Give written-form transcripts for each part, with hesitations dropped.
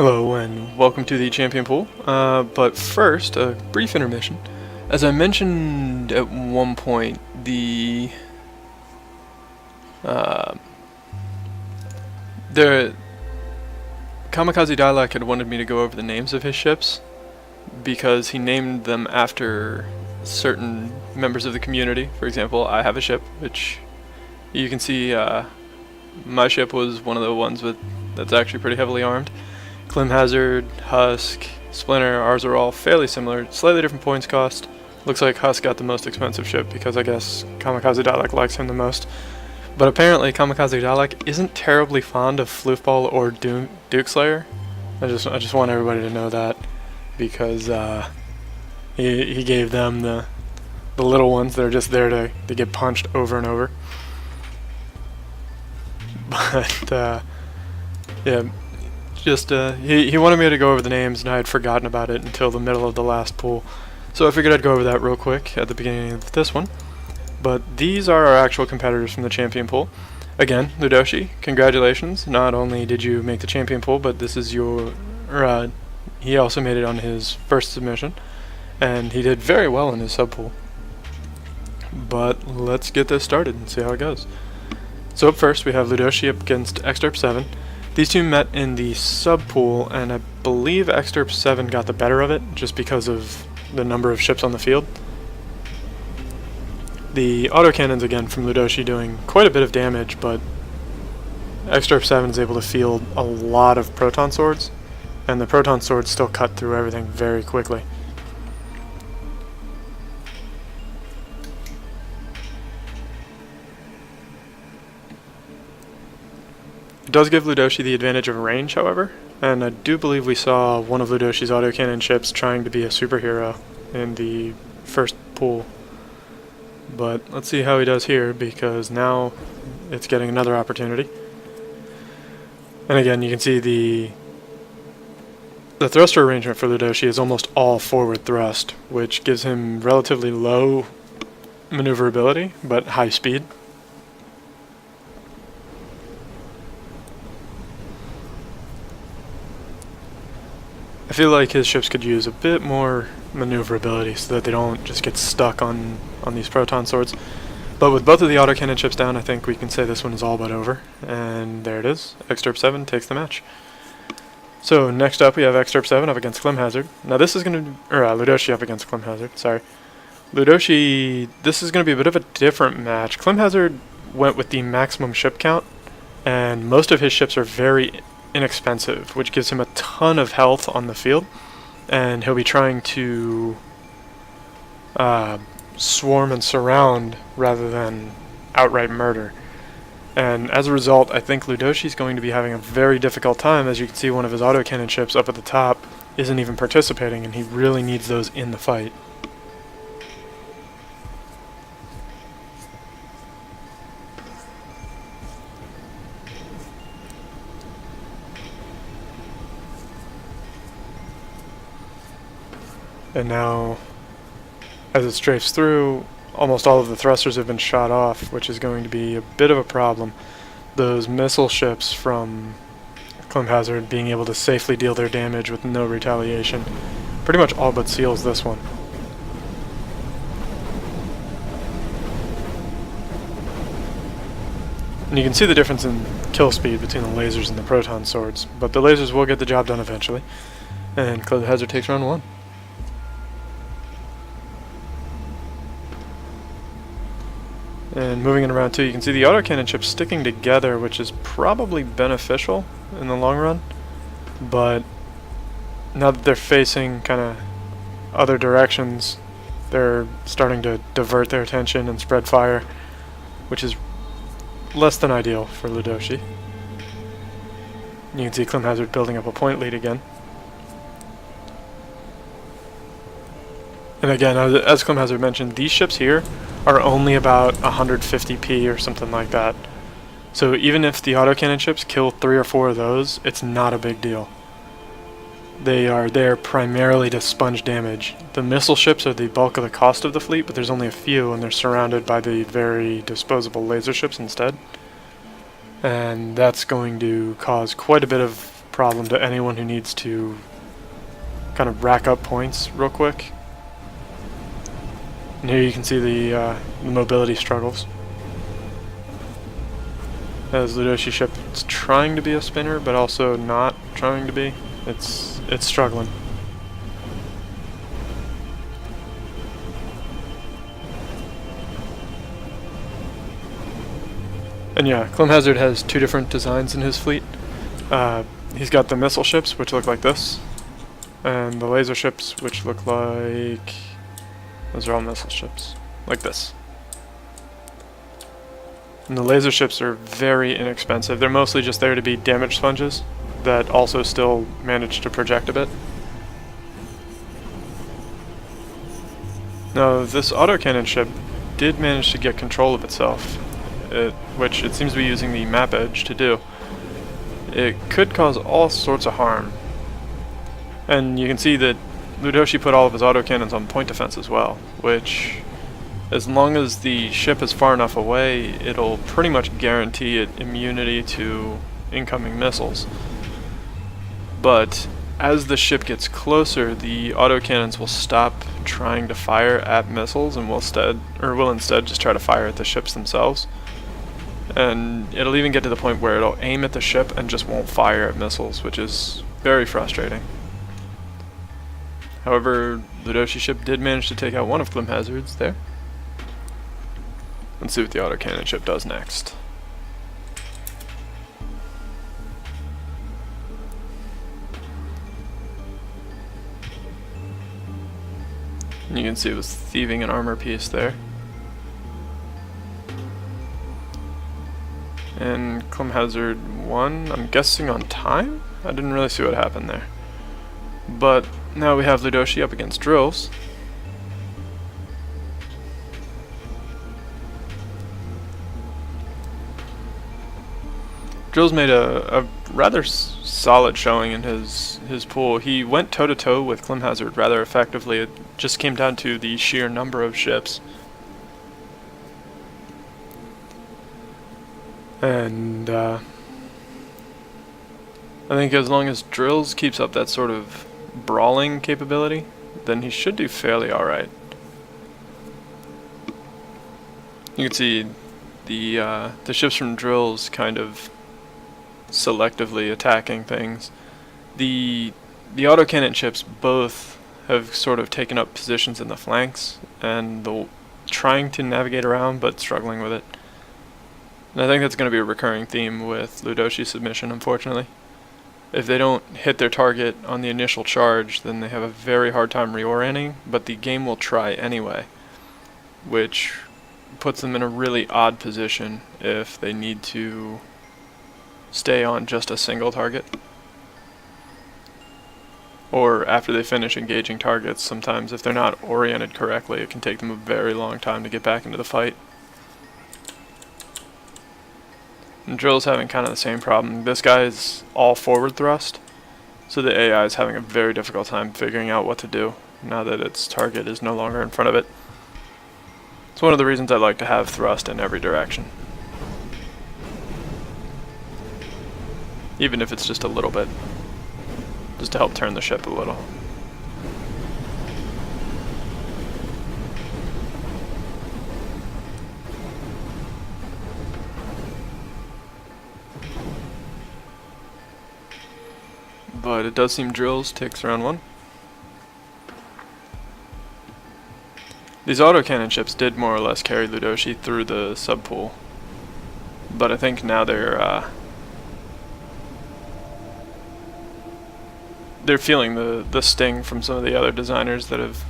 Hello and welcome to the champion pool, but first, a brief intermission. As I mentioned at one point, the Kamikaze Dialect had wanted me to go over the names of his ships, because he named them after certain members of the community. For example, I have a ship, which you can see my ship was one of the ones that's actually pretty heavily armed. Climhazzard, Husk, Splinter, ours are all fairly similar, slightly different points cost. Looks like Husk got the most expensive ship because I guess Kamikaze Dalek likes him the most. But apparently Kamikaze Dalek isn't terribly fond of Floofball or Duke Slayer. I just want everybody to know that, because he gave them the little ones that are just there to get punched over and over. But yeah. He wanted me to go over the names, and I had forgotten about it until the middle of the last pool. So I figured I'd go over that real quick at the beginning of this one. But these are our actual competitors from the champion pool. Again, Ludoshi, congratulations. Not only did you make the champion pool, but this is your... he also made it on his first submission, and he did very well in his sub pool. But let's get this started and see how it goes. So up first we have Ludoshi up against Exterp 7. These two met in the sub pool, and I believe Exterp 7 got the better of it just because of the number of ships on the field. The autocannons again from Ludoshi doing quite a bit of damage, but Exterp 7 is able to field a lot of proton swords, and the proton swords still cut through everything very quickly. It does give Ludoshi the advantage of range, however, and I do believe we saw one of Ludoshi's autocannon ships trying to be a superhero in the first pool. But let's see how he does here, because now it's getting another opportunity. And again, you can see the thruster arrangement for Ludoshi is almost all forward thrust, which gives him relatively low maneuverability, but high speed. I feel like his ships could use a bit more maneuverability so that they don't just get stuck on these proton swords. But with both of the autocannon ships down, I think we can say this one is all but over. And there it is. Exterp 7 takes the match. So next up we have Exterp 7 up against Climhazzard. Now this is going to... Ludoshi up against Climhazzard, sorry. Ludoshi... This is going to be a bit of a different match. Climhazzard went with the maximum ship count, and most of his ships are very inexpensive, which gives him a ton of health on the field, and he'll be trying to swarm and surround rather than outright murder. And as a result, I think Ludoshi's going to be having a very difficult time. As you can see, one of his autocannon ships up at the top isn't even participating, and he really needs those in the fight. And now, as it strafes through, almost all of the thrusters have been shot off, which is going to be a bit of a problem. Those missile ships from Climhazzard being able to safely deal their damage with no retaliation pretty much all but seals this one. And you can see the difference in kill speed between the lasers and the proton swords, but the lasers will get the job done eventually, and Climhazzard takes round 1. And moving into round 2, you can see the autocannon ships sticking together, which is probably beneficial in the long run. But now that they're facing kind of other directions, they're starting to divert their attention and spread fire, which is less than ideal for Ludoshi. You can see Climhazzard building up a point lead again. And again, as Climhazzard mentioned, these ships here are only about 150p or something like that. So even if the autocannon ships kill 3 or 4 of those, it's not a big deal. They are there primarily to sponge damage. The missile ships are the bulk of the cost of the fleet, but there's only a few, and they're surrounded by the very disposable laser ships instead. And that's going to cause quite a bit of problem to anyone who needs to kind of rack up points real quick. And here you can see the mobility struggles. As Ludoshi ship, it's trying to be a spinner, but also not trying to be. It's struggling. And yeah, Climhazzard has two different designs in his fleet. He's got the missile ships, which look like this, and the laser ships, which look like... those are all missile ships, like this. And the laser ships are very inexpensive. They're mostly just there to be damage sponges that also still manage to project a bit. Now, this autocannon ship did manage to get control of itself, which it seems to be using the map edge to do. It could cause all sorts of harm. And you can see that Ludoshi put all of his autocannons on point defense as well, which, as long as the ship is far enough away, it'll pretty much guarantee it immunity to incoming missiles. But as the ship gets closer, the autocannons will stop trying to fire at missiles and will instead just try to fire at the ships themselves. And it'll even get to the point where it'll aim at the ship and just won't fire at missiles, which is very frustrating. However, Ludoshi's ship did manage to take out one of Climhazzard's there. Let's see what the autocannon ship does next. And you can see it was thieving an armor piece there. And Climhazzard won, I'm guessing on time? I didn't really see what happened there. But now we have Ludoshi up against Drills. Drills made a rather solid showing in his pool. He went toe-to-toe with Climhazzard rather effectively. It just came down to the sheer number of ships. And I think as long as Drills keeps up that sort of brawling capability, then he should do fairly alright. You can see the ships from Drills kind of selectively attacking things. The autocannon ships both have sort of taken up positions in the flanks and trying to navigate around but struggling with it. And I think that's going to be a recurring theme with Ludoshi's submission, unfortunately. If they don't hit their target on the initial charge, then they have a very hard time reorienting, but the game will try anyway, which puts them in a really odd position if they need to stay on just a single target. Or after they finish engaging targets, sometimes if they're not oriented correctly, it can take them a very long time to get back into the fight. And Drill's having kind of the same problem. This guy is all forward thrust, so the AI is having a very difficult time figuring out what to do now that its target is no longer in front of it. It's one of the reasons I like to have thrust in every direction. Even if it's just a little bit. Just to help turn the ship a little. But it does seem Drills takes round one. These autocannon ships did more or less carry Ludoshi through the subpool. But I think now they're feeling the sting from some of the other designers that have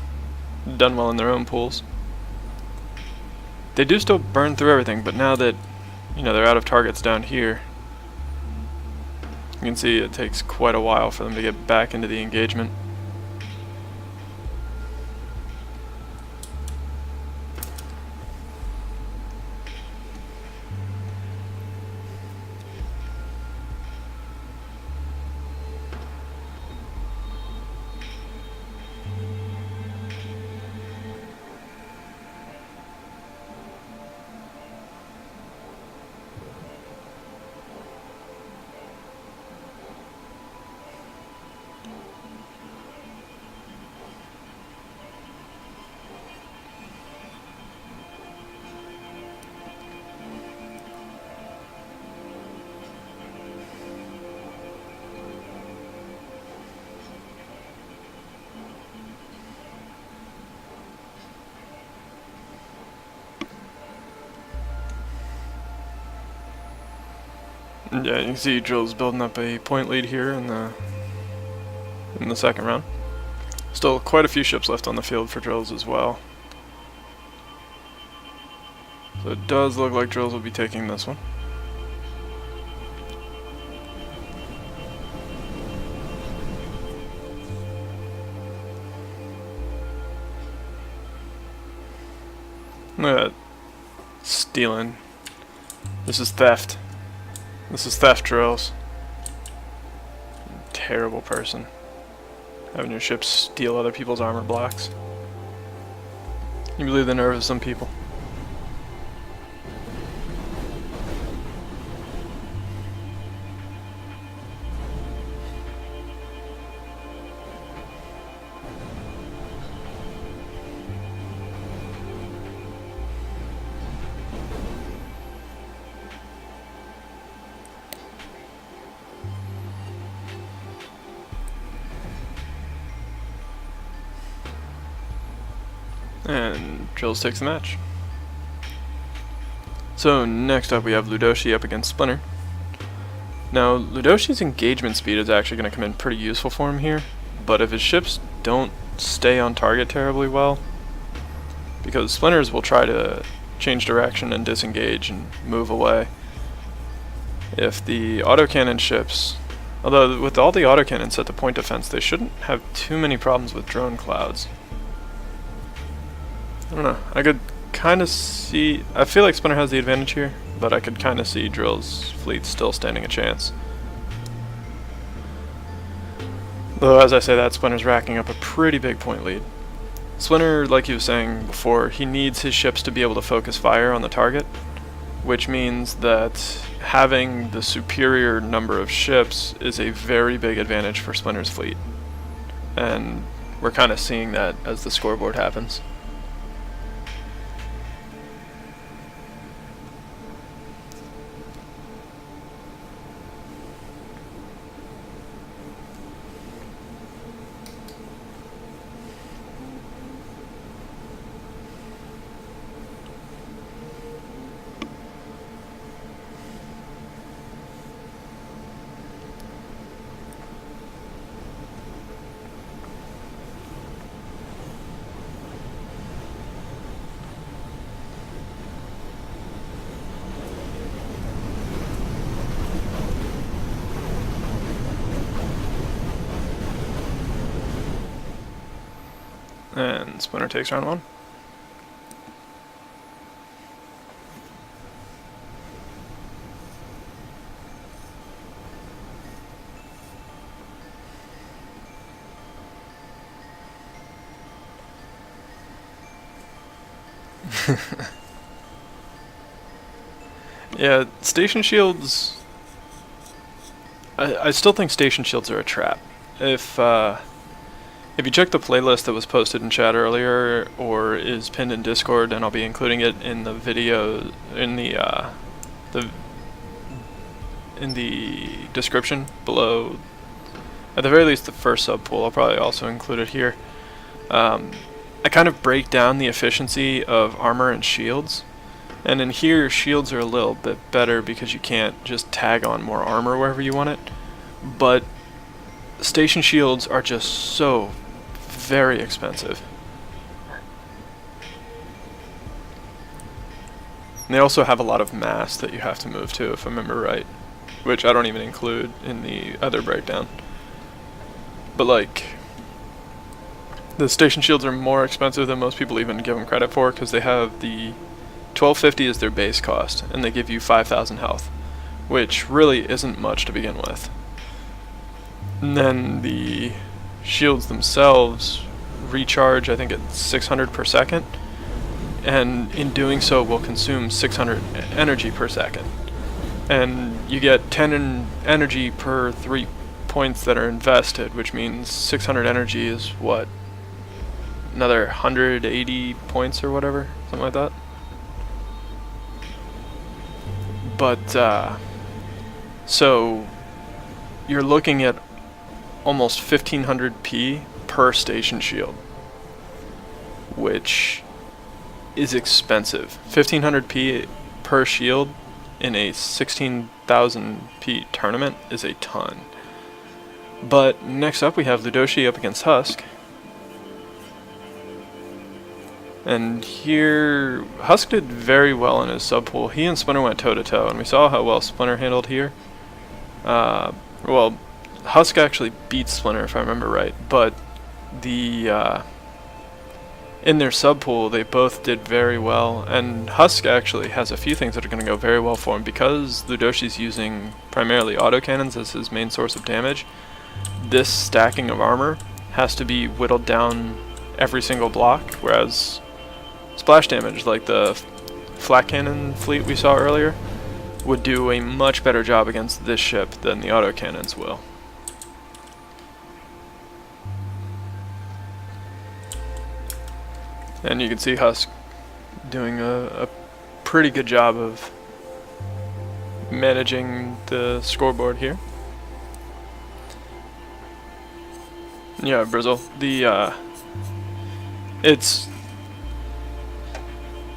done well in their own pools. They do still burn through everything, but now that they're out of targets down here, you can see it takes quite a while for them to get back into the engagement. Yeah, you can see Drill's building up a point lead here in the second round. Still quite a few ships left on the field for Drills as well. So it does look like Drills will be taking this one. Look at that. Stealing. This is theft. This is theft, Drills. Terrible person. Having your ships steal other people's armor blocks. You believe the nerve of some people. And Drills takes the match. So next up we have Ludoshi up against Splinter. Now Ludoshi's engagement speed is actually going to come in pretty useful for him here, but if his ships don't stay on target terribly well, because Splinters will try to change direction and disengage and move away. If the autocannon ships, although with all the autocannons set to point defense, they shouldn't have too many problems with drone clouds. I don't know, I could kind of see, I feel like Splinter has the advantage here, but I could kind of see Drill's fleet still standing a chance. Though as I say that, Splinter's racking up a pretty big point lead. Splinter, like you were saying before, he needs his ships to be able to focus fire on the target, which means that having the superior number of ships is a very big advantage for Splinter's fleet. And we're kind of seeing that as the scoreboard happens. And Splinter takes round one. Yeah, station shields... I still think station shields are a trap. If you check the playlist that was posted in chat earlier, or is pinned in Discord, and I'll be including it in the video, in the description below, at the very least the first subpool, I'll probably also include it here. I kind of break down the efficiency of armor and shields, and in here shields are a little bit better because you can't just tag on more armor wherever you want it, but station shields are just so very expensive. And they also have a lot of mass that you have to move to, if I remember right, which I don't even include in the other breakdown. But like, the station shields are more expensive than most people even give them credit for, because they have the 1250 as their base cost, and they give you 5,000 health, which really isn't much to begin with. And then the shields themselves recharge, I think it's 600 per second, and in doing so will consume 600 energy per second. And you get 10 energy per 3 points that are invested, which means 600 energy is what? Another 180 points or whatever, something like that. But, so you're looking at almost 1500p per station shield, which is expensive. 1500p per shield in a 16,000 P tournament is a ton. But next up we have Ludoshi up against Husk. And here, Husk did very well in his sub-pool. He and Splinter went toe-to-toe, and we saw how well Splinter handled here. Well, Husk actually beat Splinter, if I remember right, but the in their sub-pool, they both did very well, and Husk actually has a few things that are going to go very well for him. Because Ludoshi's using primarily autocannons as his main source of damage, this stacking of armor has to be whittled down every single block, whereas splash damage, like the flak cannon fleet we saw earlier, would do a much better job against this ship than the autocannons will. And you can see Husk doing a pretty good job of managing the scoreboard here. Yeah, Brizzle. It's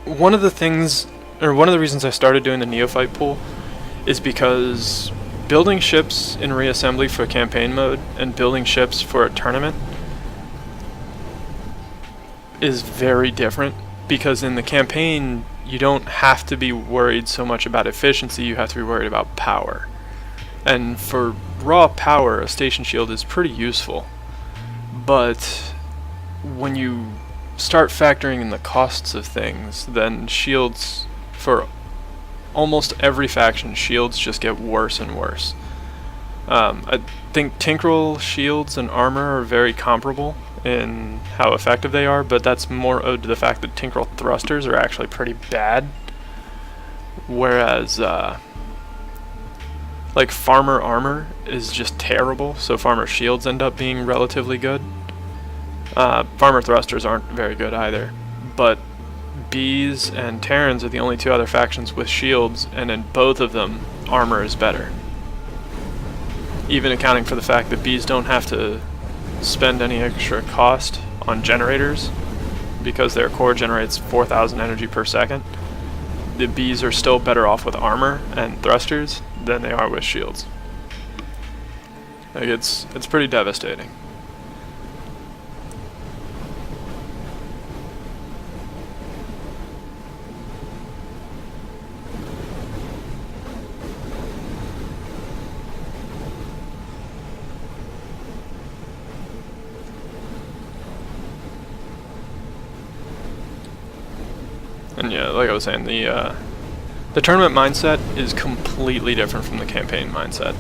one of the things, or one of the reasons I started doing the Neophyte pool is because building ships in Reassembly for campaign mode and building ships for a tournament is very different, because in the campaign you don't have to be worried so much about efficiency, you have to be worried about power. And for raw power, a station shield is pretty useful. But when you start factoring in the costs of things, then shields, for almost every faction, shields just get worse and worse. I think Tinkerel shields and armor are very comparable in how effective they are, but that's more owed to the fact that Tinkerel thrusters are actually pretty bad, whereas like farmer armor is just terrible, so farmer shields end up being relatively good. Farmer thrusters aren't very good either, but bees and Terrans are the only two other factions with shields, and in both of them armor is better, even accounting for the fact that bees don't have to spend any extra cost on generators because their core generates 4,000 energy per second. The bees are still better off with armor and thrusters than they are with shields. Like, it's pretty devastating. And yeah, like I was saying, the tournament mindset is completely different from the campaign mindset.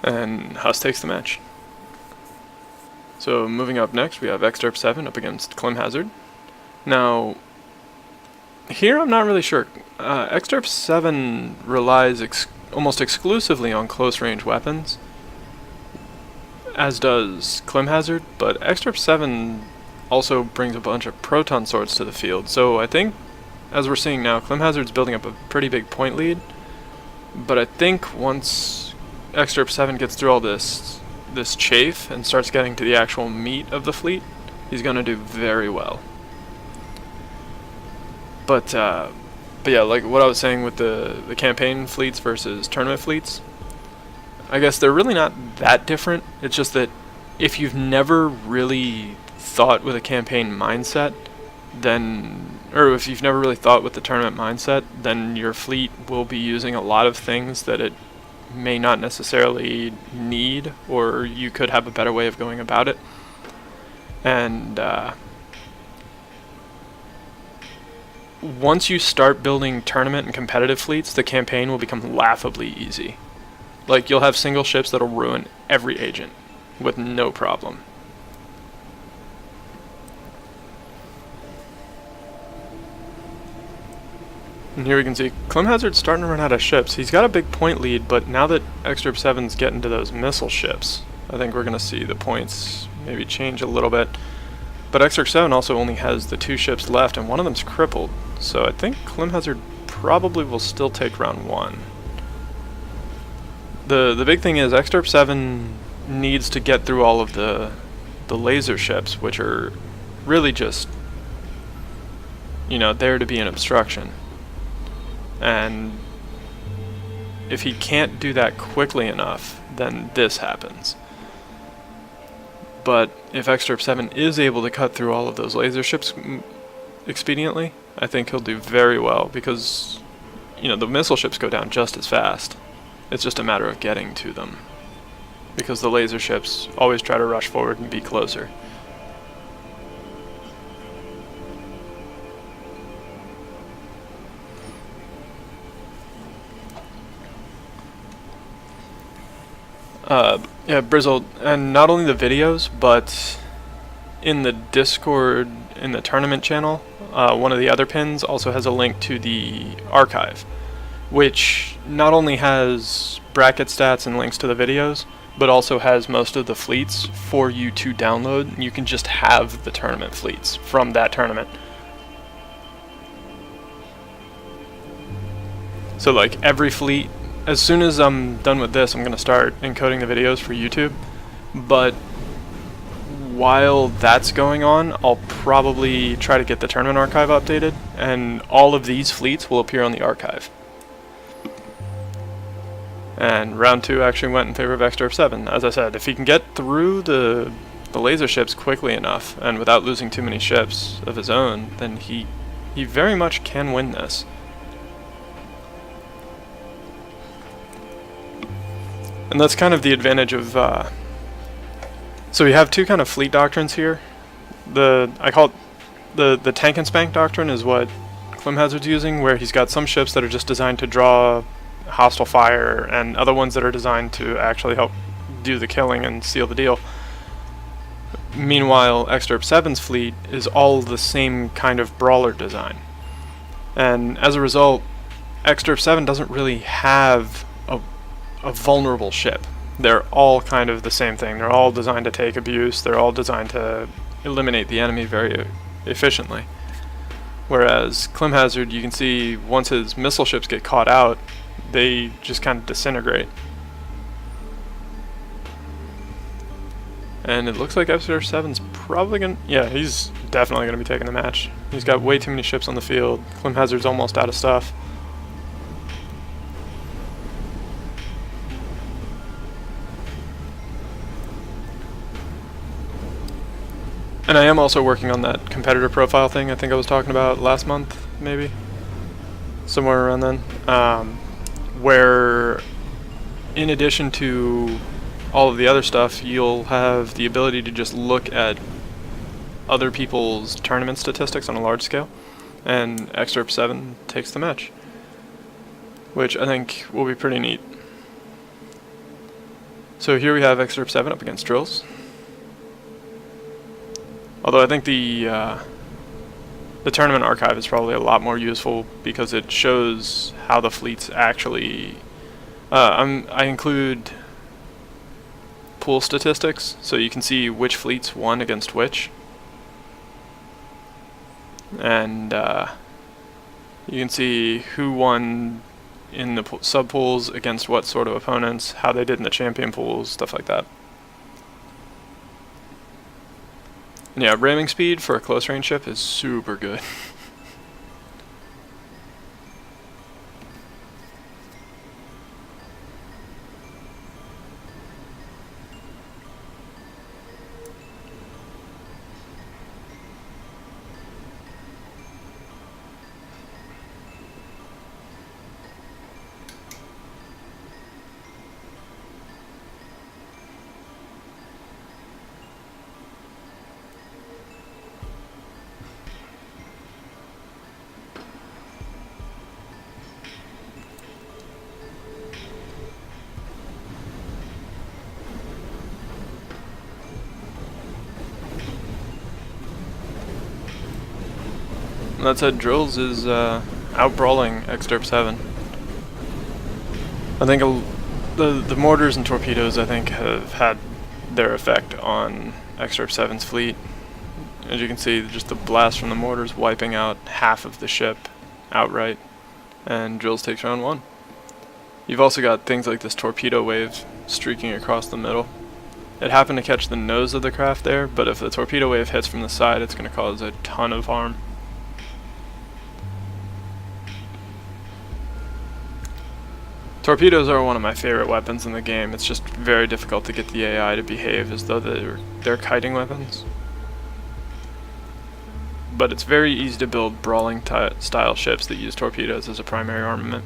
And Husk takes the match. So moving up next, we have Exderp 7 up against Climhazzard. Now, here I'm not really sure. Exderp 7 relies almost exclusively on close-range weapons, as does Climhazzard, but Exderp 7 also brings a bunch of proton swords to the field. So I think, as we're seeing now, Climhazzard's building up a pretty big point lead, but I think once Exderp 7 gets through all this chafe and starts getting to the actual meat of the fleet, he's going to do very well. But yeah, like what I was saying with the campaign fleets versus tournament fleets, I guess they're really not that different. It's just that if you've never really thought with a campaign mindset, or if you've never really thought with the tournament mindset, then your fleet will be using a lot of things that it may not necessarily need, or you could have a better way of going about it. And once you start building tournament and competitive fleets, the campaign will become laughably easy. Like, you'll have single ships that'll ruin every agent with no problem. And here we can see Climhazzard's starting to run out of ships. He's got a big point lead, but now that Exderp 7's getting to those missile ships, I think we're going to see the points maybe change a little bit. But Exderp 7 also only has the 2 ships left, and one of them's crippled. So I think Climhazzard probably will still take round 1. The big thing is Exderp 7 needs to get through all of the laser ships, which are really just, you know, there to be an obstruction. And if he can't do that quickly enough, then this happens. But if Extirp 7 is able to cut through all of those laser ships expediently, I think he'll do very well, because, you know, the missile ships go down just as fast. It's just a matter of getting to them, because the laser ships always try to rush forward and be closer. Yeah, Brizzle, and not only the videos, but in the Discord, in the tournament channel, one of the other pins also has a link to the archive, which not only has bracket stats and links to the videos, but also has most of the fleets for you to download. You can just have the tournament fleets from that tournament. So like every fleet, as soon as I'm done with this, I'm going to start encoding the videos for YouTube. But while that's going on, I'll probably try to get the tournament archive updated, and all of these fleets will appear on the archive. And round 2 actually went in favor of Extirp 7. As I said, if he can get through the laser ships quickly enough, and without losing too many ships of his own, then he very much can win this. And that's kind of the advantage of, so we have two kind of fleet doctrines here. I call it the tank and spank doctrine is what Climhazzard's using, where he's got some ships that are just designed to draw hostile fire, and other ones that are designed to actually help do the killing and seal the deal. Meanwhile, Extirp 7's fleet is all the same kind of brawler design. And as a result, Extirp 7 doesn't really have a vulnerable ship. They're all kind of the same thing. They're all designed to take abuse. They're all designed to eliminate the enemy very efficiently. Whereas Climhazzard, you can see once his missile ships get caught out, they just kind of disintegrate. And it looks like Extirp 7's probably gonna, yeah, he's definitely gonna be taking the match. He's got way too many ships on the field. Climhazzard's almost out of stuff. And I am also working on that competitor profile thing I think I was talking about last month, maybe? Somewhere around then. Where, in addition to all of the other stuff, you'll have the ability to just look at other people's tournament statistics on a large scale, and Extirp 7 takes the match, which I think will be pretty neat. So here we have Extirp 7 up against Drills. Although I think the tournament archive is probably a lot more useful, because it shows how the fleets actually... I include pool statistics, so you can see which fleets won against which. And you can see who won in the sub-pools against what sort of opponents, how they did in the champion pools, stuff like that. Yeah, ramming speed for a close range ship is super good. That said, Drills is out-brawling Extirp 7. I think the mortars and torpedoes, I think, have had their effect on Extirp 7's fleet. As you can see, just the blast from the mortars wiping out half of the ship outright, and Drills takes round 1. You've also got things like this torpedo wave streaking across the middle, It happened to catch the nose of the craft there, but if the torpedo wave hits from the side, it's going to cause a ton of harm. Torpedoes are one of my favorite weapons in the game. It's just very difficult to get the AI to behave as though they're kiting weapons. But it's very easy to build brawling style ships that use torpedoes as a primary armament.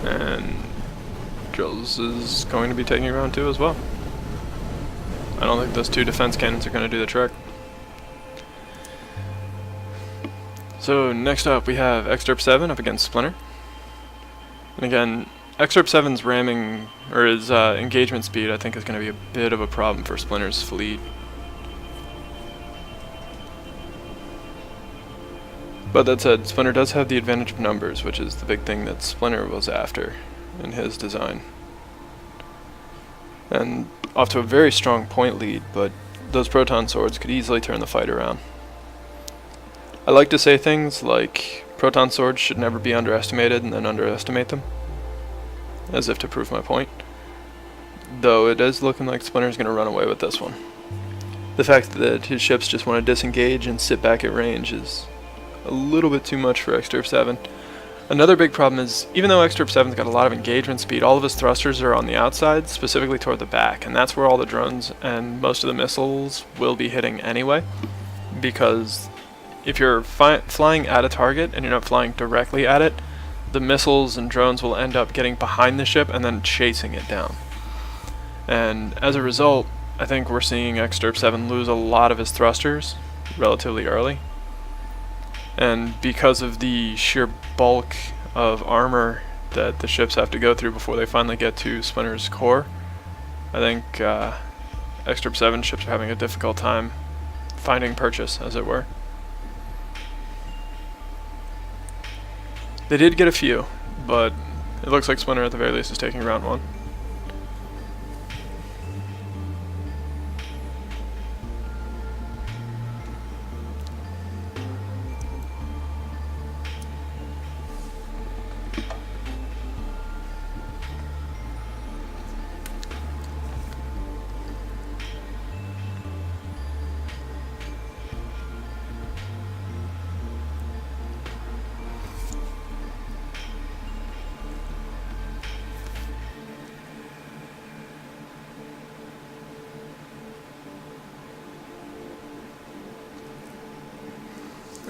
And Drills is going to be taking round 2 as well. I don't think those 2 defense cannons are going to do the trick. So next up we have Extirp 7 up against Splinter. And again, Extirp 7's ramming, or his engagement speed, I think is going to be a bit of a problem for Splinter's fleet. But that said, Splinter does have the advantage of numbers, which is the big thing that Splinter was after in his design. And off to a very strong point lead, but those proton swords could easily turn the fight around. I like to say things like, proton swords should never be underestimated and then underestimate them, as if to prove my point. Though it is looking like Splinter's going to run away with this one. The fact that his ships just want to disengage and sit back at range is a little bit too much for Extirp 7. Another big problem is, even though Extirp 7's got a lot of engagement speed, all of his thrusters are on the outside, specifically toward the back, and that's where all the drones and most of the missiles will be hitting anyway, because if you're flying at a target and you're not flying directly at it, the missiles and drones will end up getting behind the ship and then chasing it down. And as a result, I think we're seeing Extirp 7 lose a lot of his thrusters relatively early. And because of the sheer bulk of armor that the ships have to go through before they finally get to Splinter's core, I think Extirp 7 ships are having a difficult time finding purchase, as it were. They did get a few, but it looks like Splinter at the very least is taking round 1.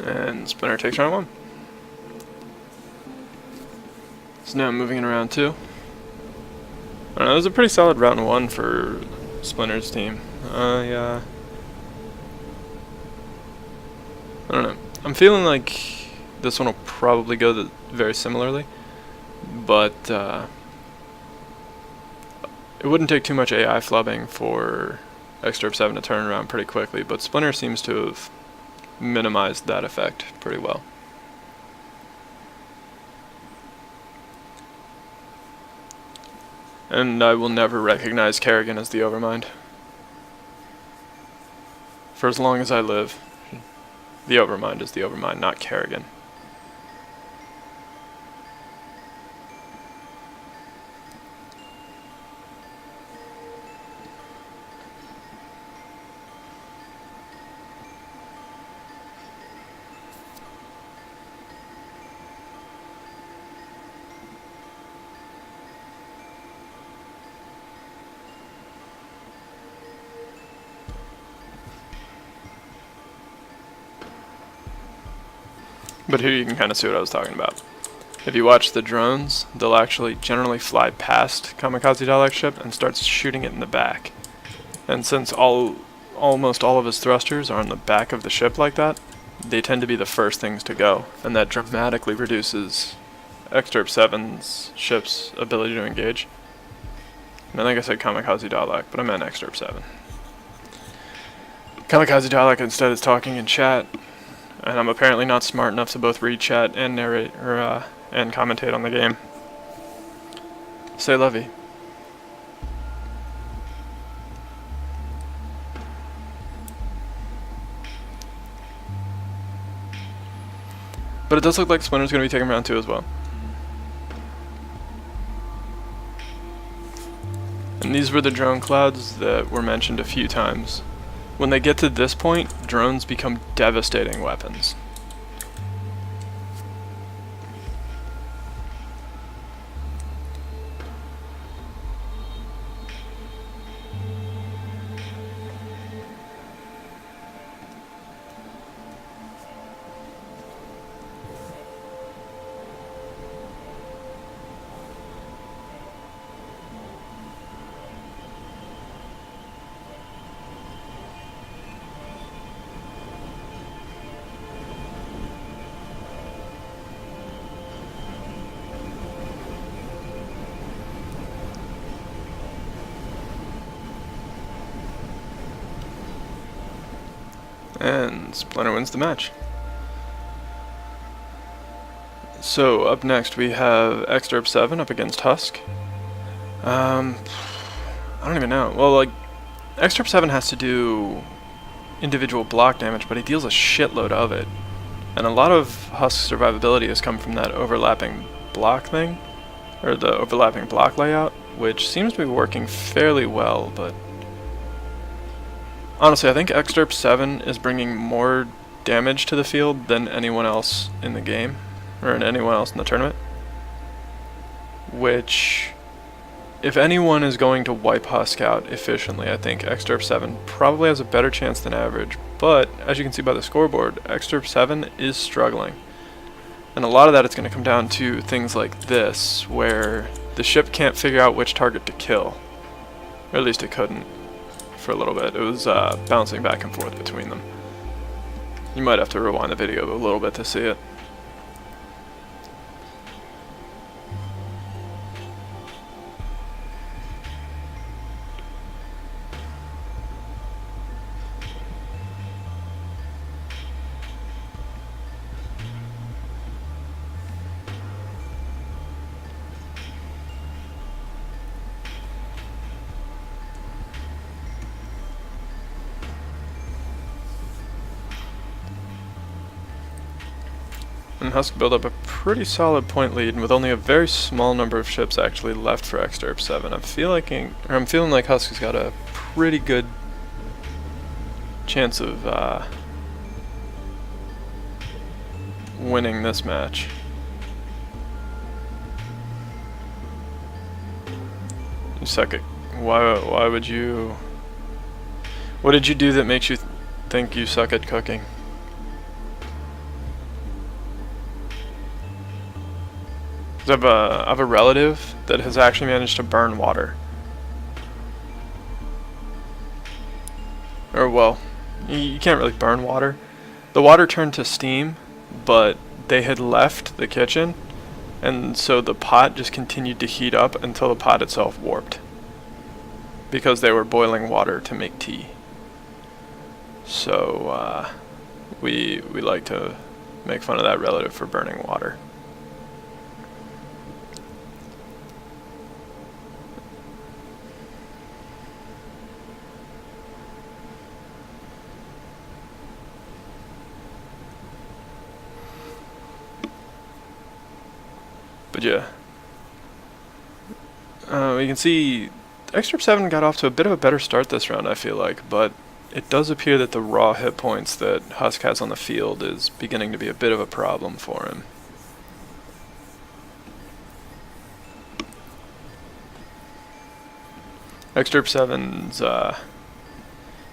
And Splinter takes round 1. So now moving in round 2. I don't know, it was a pretty solid round 1 for Splinter's team. I don't know. I'm feeling like this one will probably go very similarly, but it wouldn't take too much AI flubbing for Extirp 7 to turn around pretty quickly, but Splinter seems to have minimized that effect pretty well. And I will never recognize Kerrigan as the Overmind. For as long as I live, the Overmind is the Overmind, not Kerrigan. But here you can kind of see what I was talking about. If you watch the drones, they'll actually generally fly past Kamikaze Dalek's ship and start shooting it in the back. And since almost all of his thrusters are on the back of the ship like that, they tend to be the first things to go, and that dramatically reduces Exterp 7's ship's ability to engage. And I think I said Kamikaze Dalek, but I meant Exterp 7. Kamikaze Dalek instead is talking in chat, and I'm apparently not smart enough to both read chat and narrate, or and commentate on the game. Say lovey. But it does look like Splinter's going to be taking round 2 as well. And these were the drone clouds that were mentioned a few times. When they get to this point, drones become devastating weapons. And Splinter wins the match. So up next we have Exterp 7 up against Husk. I don't even know. Well, like, Exterp 7 has to do individual block damage, but he deals a shitload of it. And a lot of Husk's survivability has come from that overlapping block thing, or the overlapping block layout, which seems to be working fairly well, but honestly, I think Exterp 7 is bringing more damage to the field than anyone else in the game, or anyone else in the tournament. Which, if anyone is going to wipe Husk out efficiently, I think Exterp 7 probably has a better chance than average. But, as you can see by the scoreboard, Exterp 7 is struggling. And a lot of that is going to come down to things like this, where the ship can't figure out which target to kill. Or at least it couldn't. For a little bit. It was bouncing back and forth between them. You might have to rewind the video a little bit to see it. And Husk built up a pretty solid point lead, and with only a very small number of ships actually left for Exterp 7. I'm feeling like Husk has got a pretty good chance of winning this match. You suck at... Why would you... What did you do that makes you think you suck at cooking? I have a relative that has actually managed to burn water. Or, well, you can't really burn water. The water turned to steam, but they had left the kitchen, and so the pot just continued to heat up until the pot itself warped. Because they were boiling water to make tea. So, we like to make fun of that relative for burning water. But yeah, you can see Exterp 7 got off to a bit of a better start this round, I feel like, but it does appear that the raw hit points that Husk has on the field is beginning to be a bit of a problem for him. Exterp 7's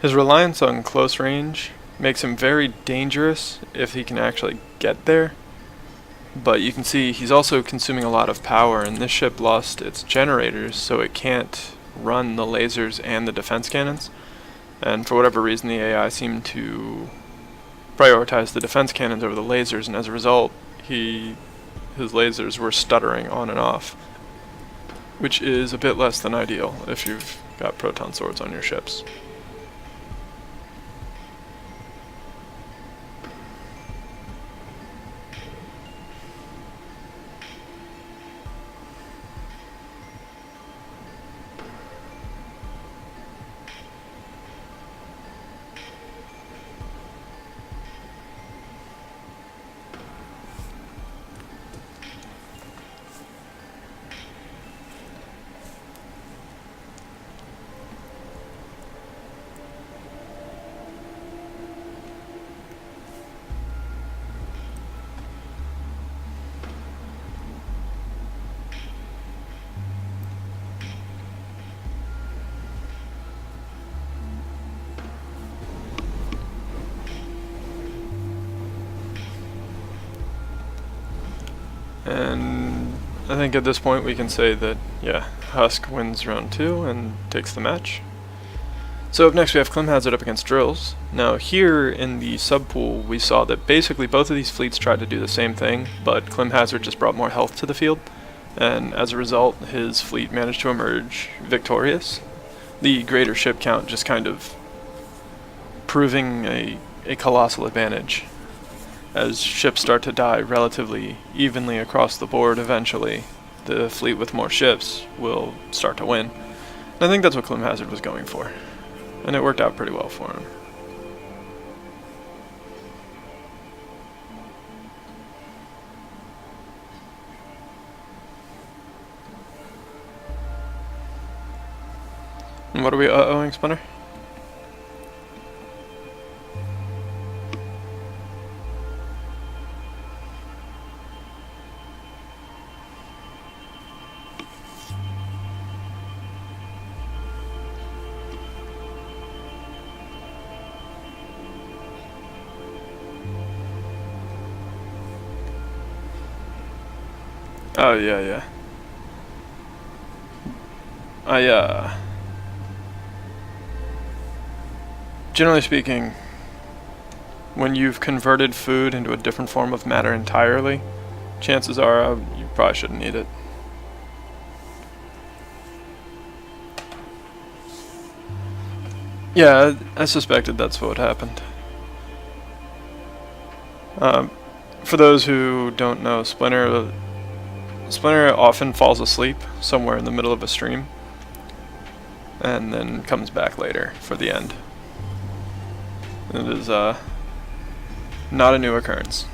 his reliance on close range makes him very dangerous if he can actually get there. But you can see he's also consuming a lot of power, and this ship lost its generators, so it can't run the lasers and the defense cannons. And for whatever reason, the AI seemed to prioritized the defense cannons over the lasers, and as a result, his lasers were stuttering on and off, which is a bit less than ideal if you've got proton swords on your ships. And I think at this point we can say that, yeah, Husk wins round 2 and takes the match. So up next we have Climhazzard up against Drills. Now here in the subpool we saw that basically both of these fleets tried to do the same thing, but Climhazzard just brought more health to the field, and as a result his fleet managed to emerge victorious. The greater ship count just kind of proving a colossal advantage. As ships start to die relatively evenly across the board, eventually the fleet with more ships will start to win. And I think that's what Climhazzard was going for, and it worked out pretty well for him. And what are we uh-ohing, Splinter? Oh, yeah. Generally speaking, when you've converted food into a different form of matter entirely, chances are you probably shouldn't eat it. Yeah, I suspected that's what happened. For those who don't know, Splinter often falls asleep somewhere in the middle of a stream, and then comes back later for the end. It is not a new occurrence.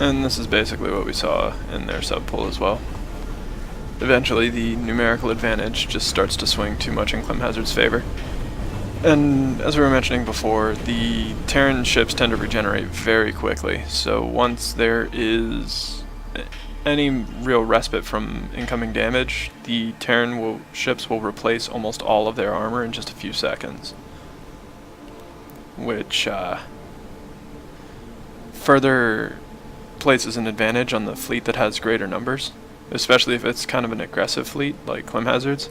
And this is basically what we saw in their subpool as well. Eventually the numerical advantage just starts to swing too much in Climhazzard's favor. And as we were mentioning before, the Terran ships tend to regenerate very quickly, so once there is any real respite from incoming damage, the Terran ships will replace almost all of their armor in just a few seconds. Which further places an advantage on the fleet that has greater numbers, especially if it's kind of an aggressive fleet like Climhazzard's,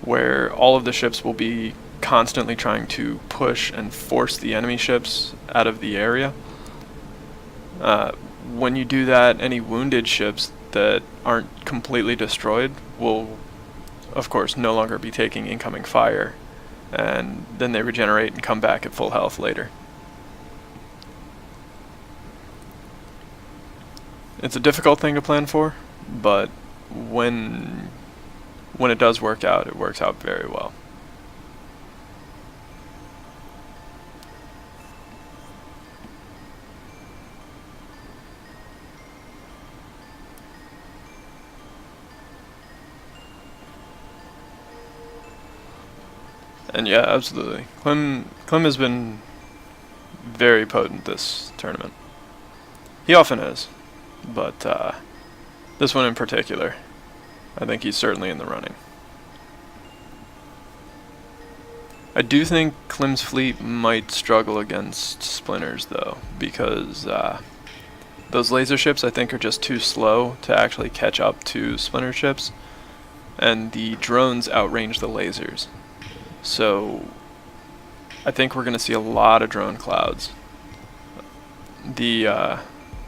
where all of the ships will be constantly trying to push and force the enemy ships out of the area. When you do that, any wounded ships that aren't completely destroyed will, of course, no longer be taking incoming fire, and then they regenerate and come back at full health later. It's a difficult thing to plan for, but when it does work out, it works out very well. And yeah, absolutely. Clem has been very potent this tournament. He often is, but this one in particular, I think he's certainly in the running. I do think Clem's fleet might struggle against Splinter's though, because those laser ships I think are just too slow to actually catch up to Splinter ships, and the drones outrange the lasers. So I think we're going to see a lot of drone clouds. The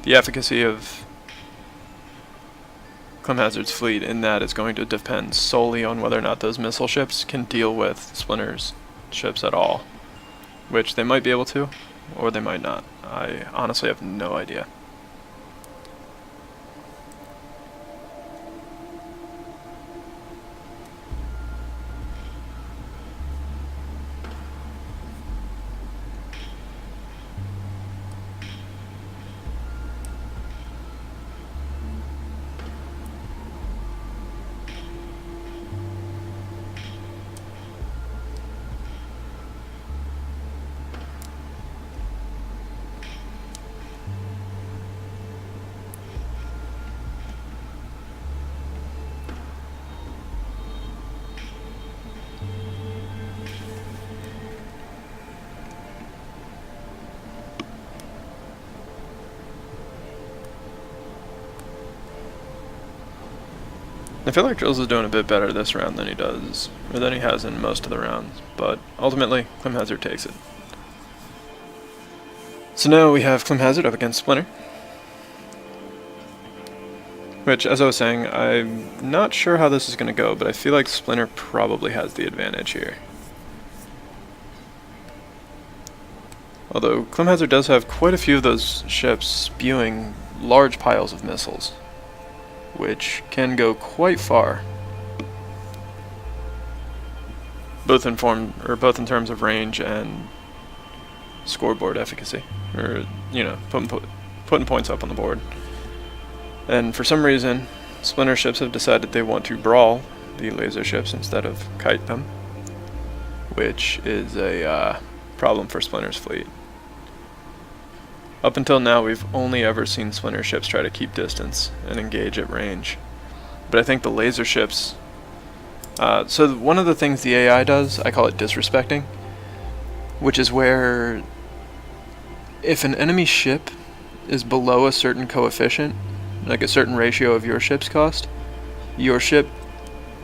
efficacy of Climhazzard's fleet in that is going to depend solely on whether or not those missile ships can deal with Splinter's ships at all, which they might be able to, or they might not. I honestly have no idea. I feel like Drills is doing a bit better this round than he does, or than he has in most of the rounds, but ultimately, Climhazzard takes it. So now we have Climhazzard up against Splinter, which, as I was saying, I'm not sure how this is going to go, but I feel like Splinter probably has the advantage here. Although Climhazzard does have quite a few of those ships spewing large piles of missiles, which can go quite far, both in terms of range and scoreboard efficacy, or putting points up on the board. And for some reason, Splinter ships have decided they want to brawl the laser ships instead of kite them, which is a problem for Splinter's fleet. Up until now, we've only ever seen Splinter ships try to keep distance and engage at range. But I think the laser ships... so one of the things the AI does, I call it disrespecting, which is where if an enemy ship is below a certain coefficient, like a certain ratio of your ship's cost, your ship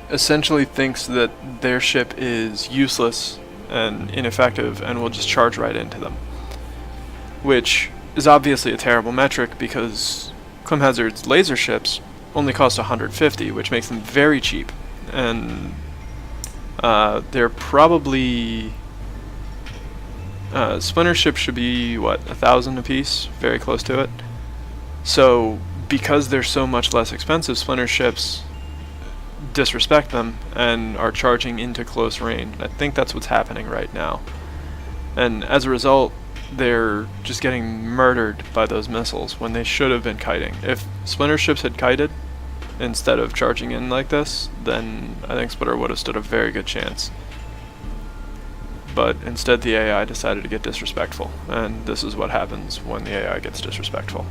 essentially thinks that their ship is useless and ineffective and will just charge right into them. Which is obviously a terrible metric because Climhazzard's laser ships only cost 150, which makes them very cheap. And they're probably... Splinter ships should be, what, 1,000 apiece? Very close to it. So, because they're so much less expensive, Splinter ships disrespect them and are charging into close range. I think that's what's happening right now. And as a result, they're just getting murdered by those missiles when they should have been kiting. If Splinter ships had kited instead of charging in like this, then I think Splinter would have stood a very good chance. But instead the AI decided to get disrespectful, and this is what happens when the AI gets disrespectful.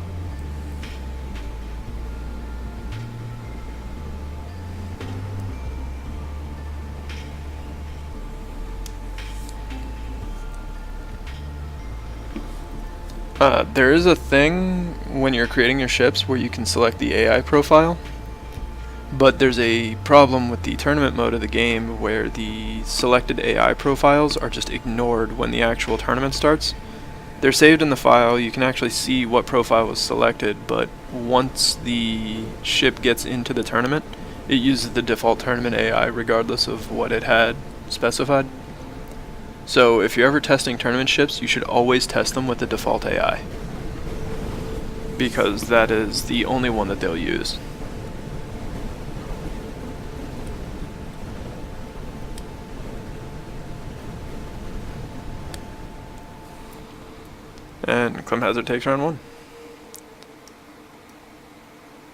There is a thing when you're creating your ships where you can select the AI profile, but there's a problem with the tournament mode of the game where the selected AI profiles are just ignored when the actual tournament starts. They're saved in the file, you can actually see what profile was selected, but once the ship gets into the tournament, it uses the default tournament AI regardless of what it had specified. So if you're ever testing tournament ships, you should always test them with the default AI, because that is the only one that they'll use. And Climhazzard takes round 1.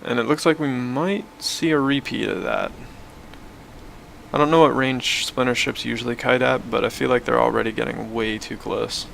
And it looks like we might see a repeat of that. I don't know what range Splinter ships usually kite at, but I feel like they're already getting way too close.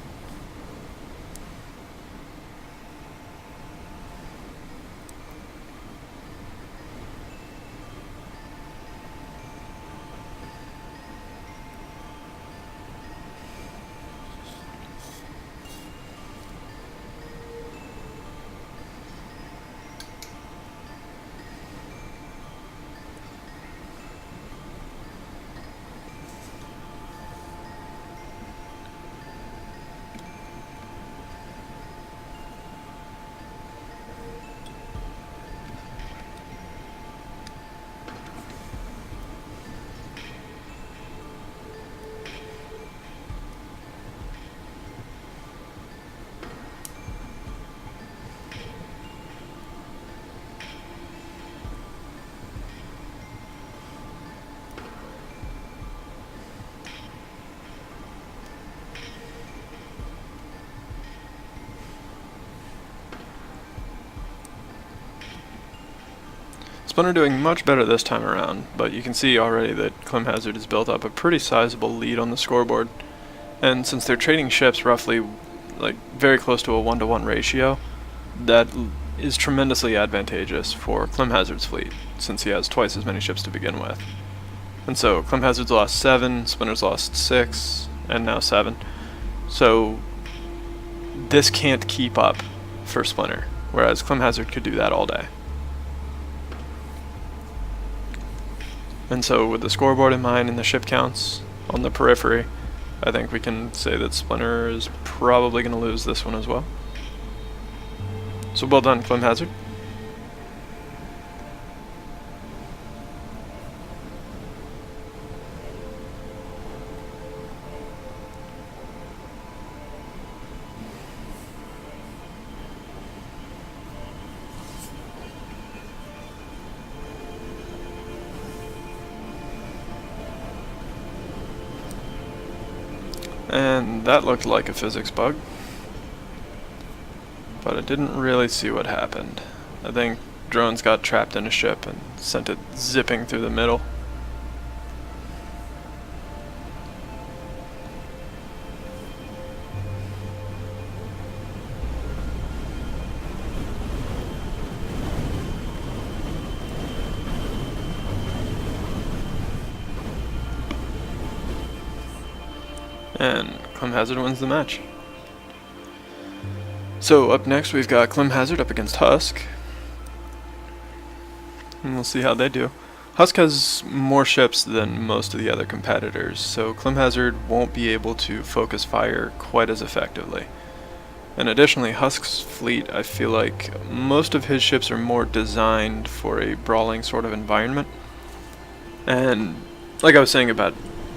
Splinter doing much better this time around, but you can see already that Climhazzard has built up a pretty sizable lead on the scoreboard. And since they're trading ships roughly like very close to a 1-to-1 ratio, that is tremendously advantageous for Climhazzard's fleet, since he has twice as many ships to begin with. And so Climhazzard's lost 7, Splinter's lost 6, and now 7. So this can't keep up for Splinter, whereas Climhazzard could do that all day. And so with the scoreboard in mind and the ship counts on the periphery, I think we can say that Splinter is probably going to lose this one as well. So well done, Climhazzard. And that looked like a physics bug, but I didn't really see what happened. I think drones got trapped in a ship and sent it zipping through the middle. And Climhazzard wins the match. So up next we've got Climhazzard up against Husk. And we'll see how they do. Husk has more ships than most of the other competitors, so Climhazzard won't be able to focus fire quite as effectively. And additionally, Husk's fleet, I feel like most of his ships are more designed for a brawling sort of environment. And like I was saying about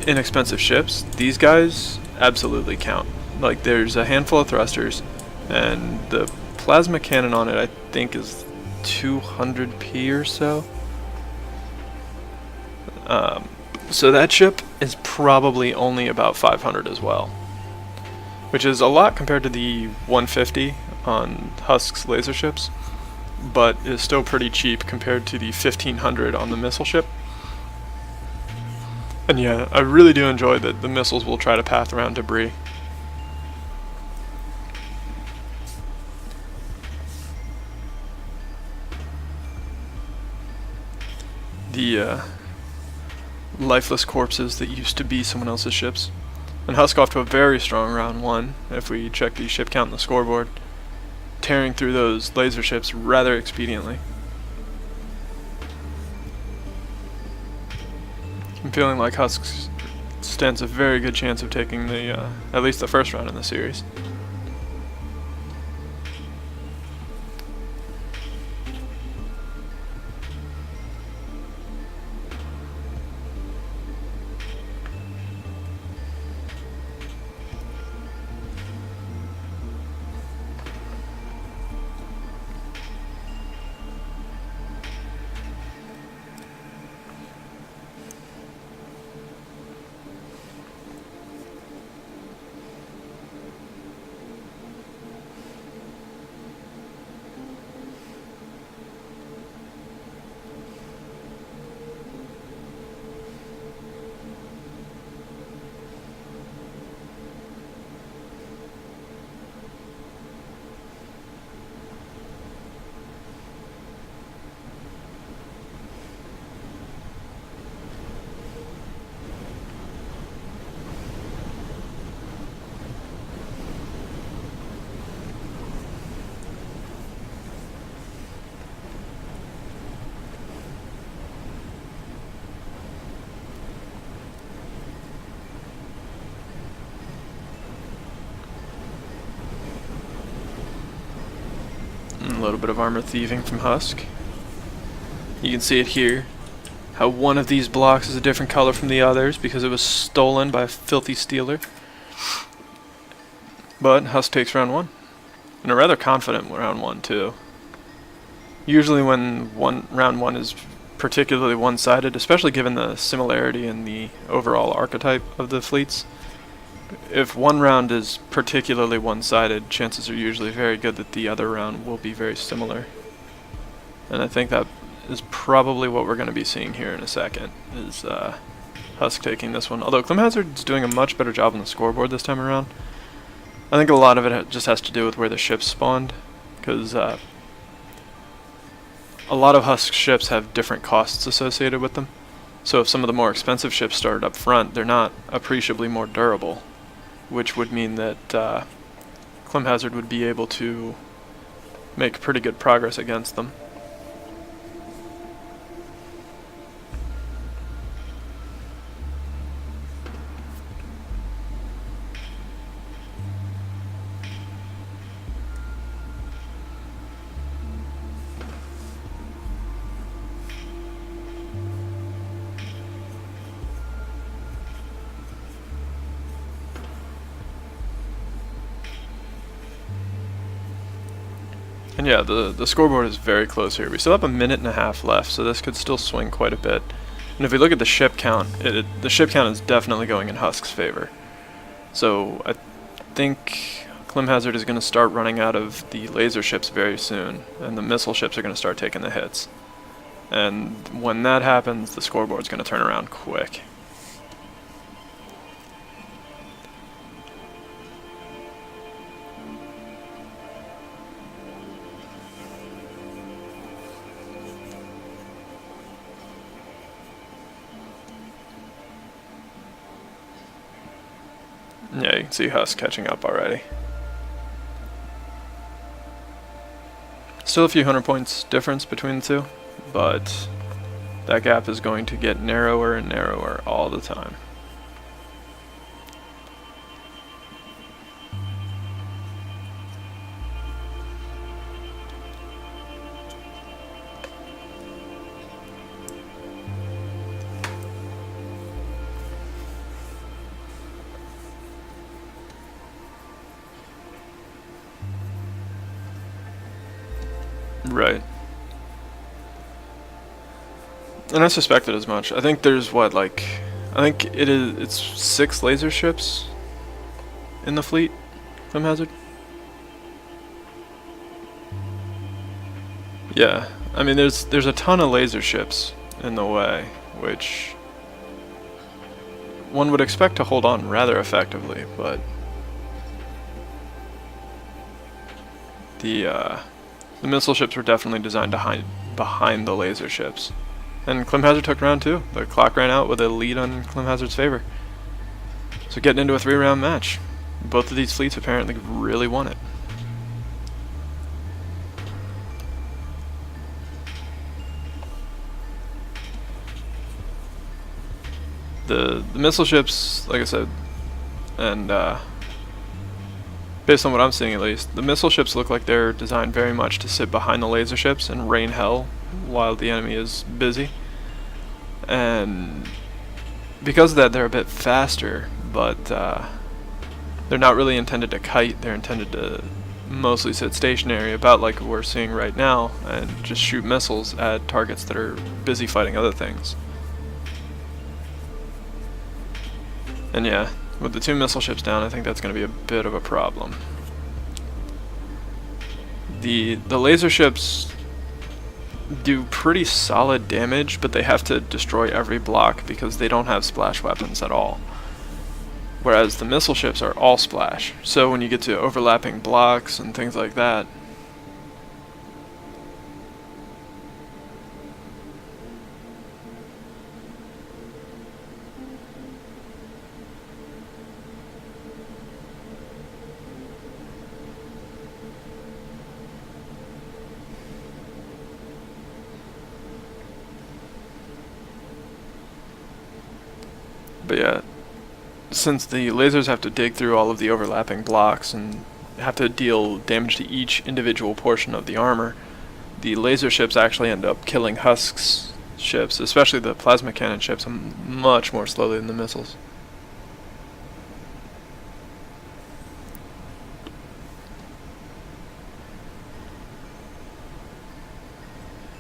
inexpensive ships, these guys absolutely count. Like, there's a handful of thrusters, and the plasma cannon on it I think is 200p or so. So that ship is probably only about 500 as well, which is a lot compared to the 150 on Husk's laser ships, but is still pretty cheap compared to the 1500 on the missile ship. And yeah, I really do enjoy that the missiles will try to path around debris. The lifeless corpses that used to be someone else's ships. And Husk off to a very strong round 1, if we check the ship count on the scoreboard, tearing through those laser ships rather expediently. I'm feeling like Husk stands a very good chance of taking the at least the first round in the series. a little bit of armor thieving from Husk. You can see it here, how one of these blocks is a different color from the others because it was stolen by a filthy stealer. But Husk takes round 1. And a rather confident round 1 too. Usually when round 1 is particularly one-sided, especially given the similarity in the overall archetype of the fleets, if one round is particularly one-sided, chances are usually very good that the other round will be very similar. And I think that is probably what we're going to be seeing here in a second, is Husk taking this one. Although Climhazzard's doing a much better job on the scoreboard this time around. I think a lot of it just has to do with where the ships spawned, because a lot of Husk ships have different costs associated with them. So if some of the more expensive ships started up front, they're not appreciably more durable, which would mean that Climhazzard would be able to make pretty good progress against them. And yeah, the scoreboard is very close here. We still have a minute and a half left, so this could still swing quite a bit. And if we look at the ship count, the ship count is definitely going in Husk's favor. So I think Climhazzard is going to start running out of the laser ships very soon, and the missile ships are going to start taking the hits. And when that happens, the scoreboard's going to turn around quick. Yeah, you can see Husk catching up already. Still a few 100 points difference between the two, but that gap is going to get narrower and narrower all the time. Right. And I suspected as much. I think there's it's 6 laser ships in the fleet, Climhazzard. Yeah, I mean there's a ton of laser ships in the way, which one would expect to hold on rather effectively, but the missile ships were definitely designed to hide behind the laser ships. And Climhazzard took round 2. The clock ran out with a lead on Climhazzard's favor. So getting into a 3-round match. Both of these fleets apparently really want it. The missile ships, like I said, and based on what I'm seeing at least, the missile ships look like they're designed very much to sit behind the laser ships and rain hell while the enemy is busy. And because of that, they're a bit faster, but they're not really intended to kite. They're intended to mostly sit stationary, about like we're seeing right now, and just shoot missiles at targets that are busy fighting other things. And yeah, with the 2 missile ships down, I think that's going to be a bit of a problem. The laser ships do pretty solid damage, but they have to destroy every block because they don't have splash weapons at all. Whereas the missile ships are all splash. So when you get to overlapping blocks and things like that, but yeah, since the lasers have to dig through all of the overlapping blocks and have to deal damage to each individual portion of the armor, the laser ships actually end up killing Husk's ships, especially the plasma cannon ships, much more slowly than the missiles.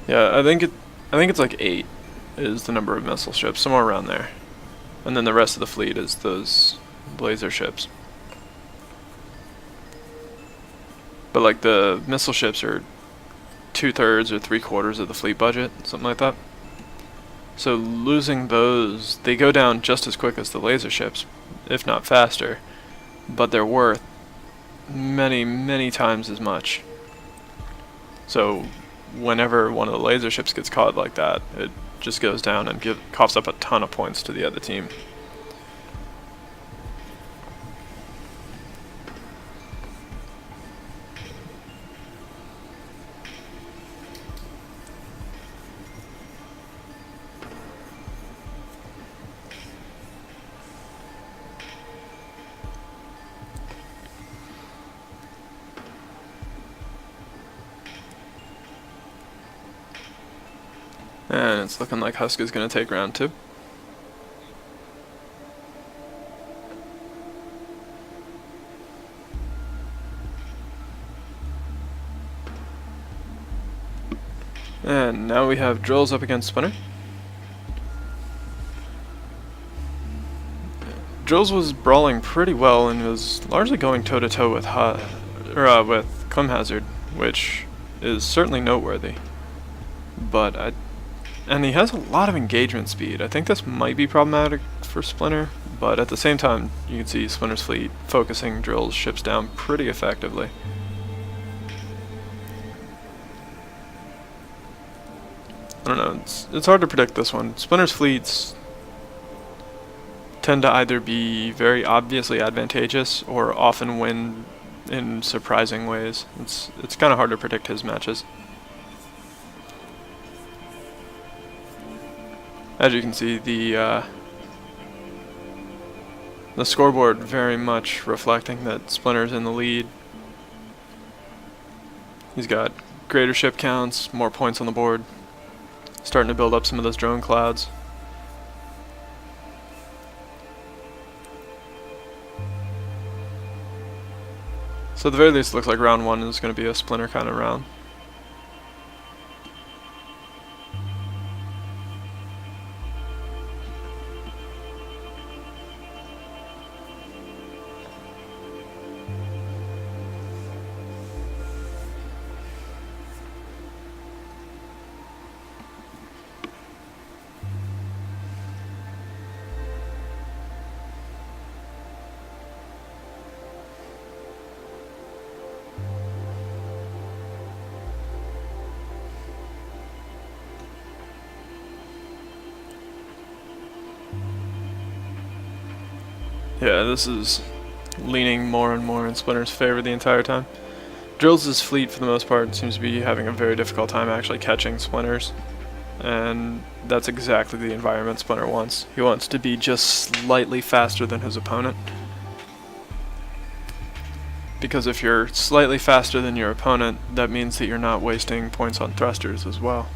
Yeah, I think it's like 8 is the number of missile ships, somewhere around there. And then the rest of the fleet is those laser ships. But like the missile ships are 2/3 or 3/4 of the fleet budget, something like that. So losing those, they go down just as quick as the laser ships, if not faster, but they're worth many, many times as much. So whenever one of the laser ships gets caught like that, it just goes down and coughs up a ton of points to the other team. And it's looking like Husk is going to take round 2. And now we have Drills up against Splinter. Drills was brawling pretty well and was largely going toe-to-toe with Climhazzard, which is certainly noteworthy. But and he has a lot of engagement speed. I think this might be problematic for Splinter, but at the same time, you can see Splinter's fleet focusing Drill's ships down pretty effectively. I don't know, it's hard to predict this one. Splinter's fleets tend to either be very obviously advantageous or often win in surprising ways. It's kind of hard to predict his matches. As you can see, the scoreboard very much reflecting that Splinter's in the lead. He's got greater ship counts, more points on the board, starting to build up some of those drone clouds. So at the very least, it looks like round 1 is going to be a Splinter kind of round. Yeah, this is leaning more and more in Splinter's favor the entire time. Drills' fleet, for the most part, seems to be having a very difficult time actually catching Splinters. And that's exactly the environment Splinter wants. He wants to be just slightly faster than his opponent. Because if you're slightly faster than your opponent, that means that you're not wasting points on thrusters as well.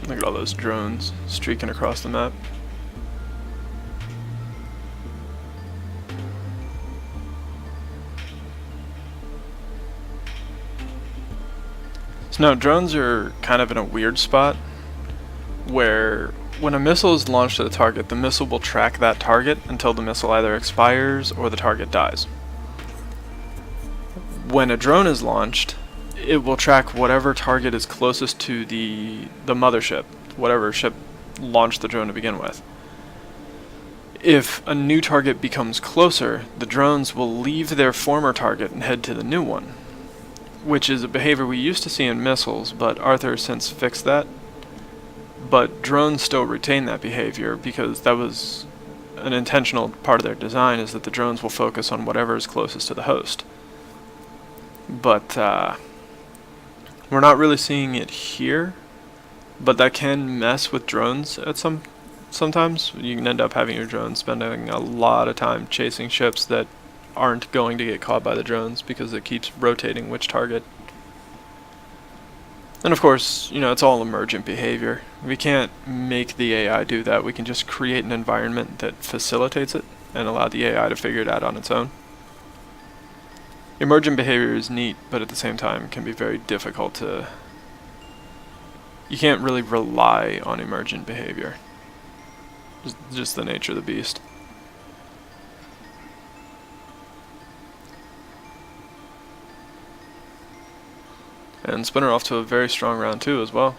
Look at all those drones streaking across the map. So now drones are kind of in a weird spot where when a missile is launched at a target, the missile will track that target until the missile either expires or the target dies. When a drone is launched, it will track whatever target is closest to the mothership, whatever ship launched the drone to begin with. if a new target becomes closer, the drones will leave their former target and head to the new one, which is a behavior we used to see in missiles, but Arthur has since fixed that. But drones still retain that behavior because that was an intentional part of their design, is that the drones will focus on whatever is closest to the host. But we're not really seeing it here, but that can mess with drones at sometimes. You can end up having your drones spending a lot of time chasing ships that aren't going to get caught by the drones because it keeps rotating which target. And of course, you know, it's all emergent behavior. We can't make the AI do that. We can just create an environment that facilitates it and allow the AI to figure it out on its own. Emergent behavior is neat, but at the same time can be very difficult to... You can't really rely on emergent behavior. Just the nature of the beast. And Splinter off to a very strong round 2 as well.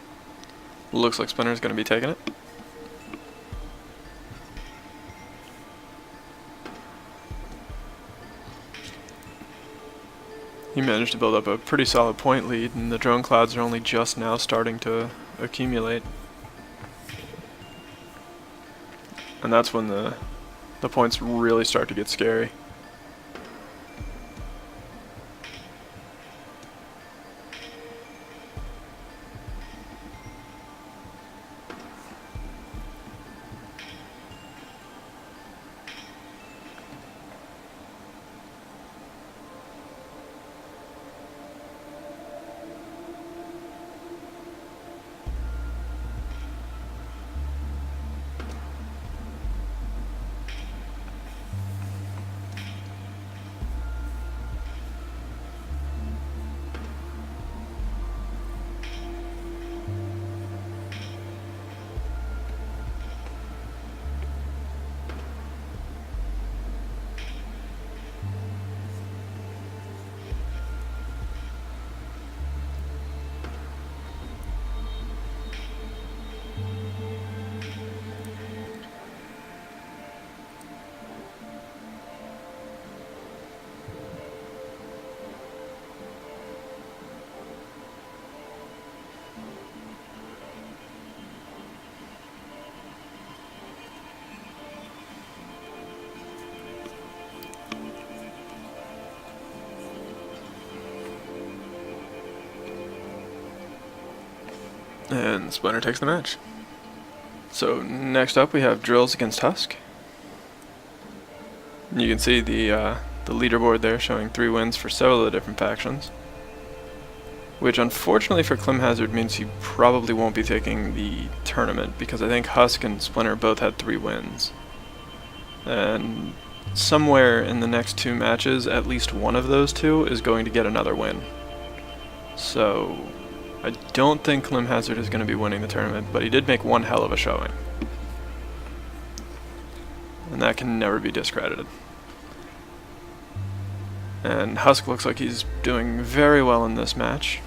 Looks like Splinter's going to be taking it. He managed to build up a pretty solid point lead, and the drone clouds are only just now starting to accumulate. And that's when the points really start to get scary. And Splinter takes the match. So next up we have drills against Husk. You can see the leaderboard there showing 3 wins for several of the different factions. Which unfortunately for Climhazzard means he probably won't be taking the tournament, because I think Husk and Splinter both had 3 wins. And somewhere in the next 2 matches, at least one of those 2 is going to get another win. So I don't think Climhazzard is going to be winning the tournament, but he did make one hell of a showing. And that can never be discredited. And Husk looks like he's doing very well in this match.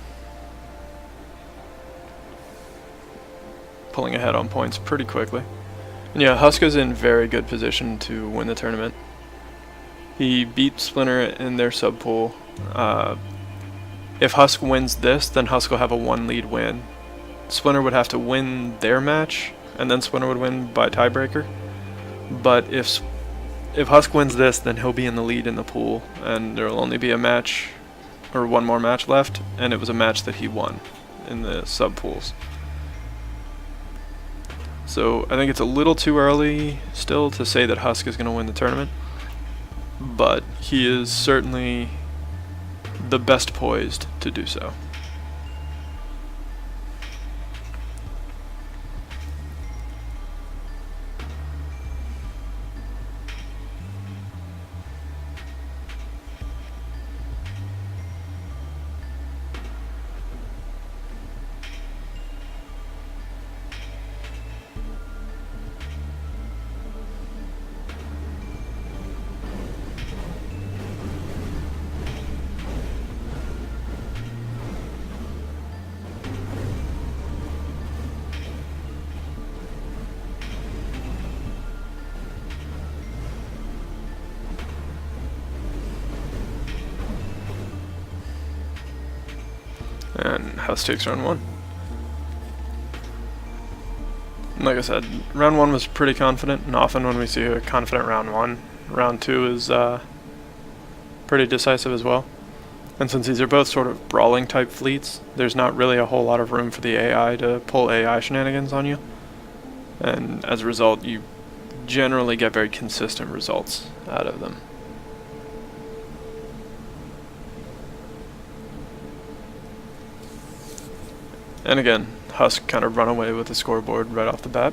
Pulling ahead on points pretty quickly. And yeah, Husk is in very good position to win the tournament. He beat Splinter in their sub-pool. If Husk wins this, then Husk will have a 1-lead win. Splinter would have to win their match, and then Splinter would win by tiebreaker. But if Husk wins this, then he'll be in the lead in the pool, and there will only be a match, or 1 more match left, and it was a match that he won in the sub-pools. So I think it's a little too early still to say that Husk is going to win the tournament, but he is certainly the best poised to do so. And Husk takes round 1. And like I said, round 1 was pretty confident, and often when we see a confident round 1, round 2 is pretty decisive as well. And since these are both sort of brawling type fleets, there's not really a whole lot of room for the AI to pull AI shenanigans on you. And as a result, you generally get very consistent results out of them. And again, Husk kind of run away with the scoreboard right off the bat.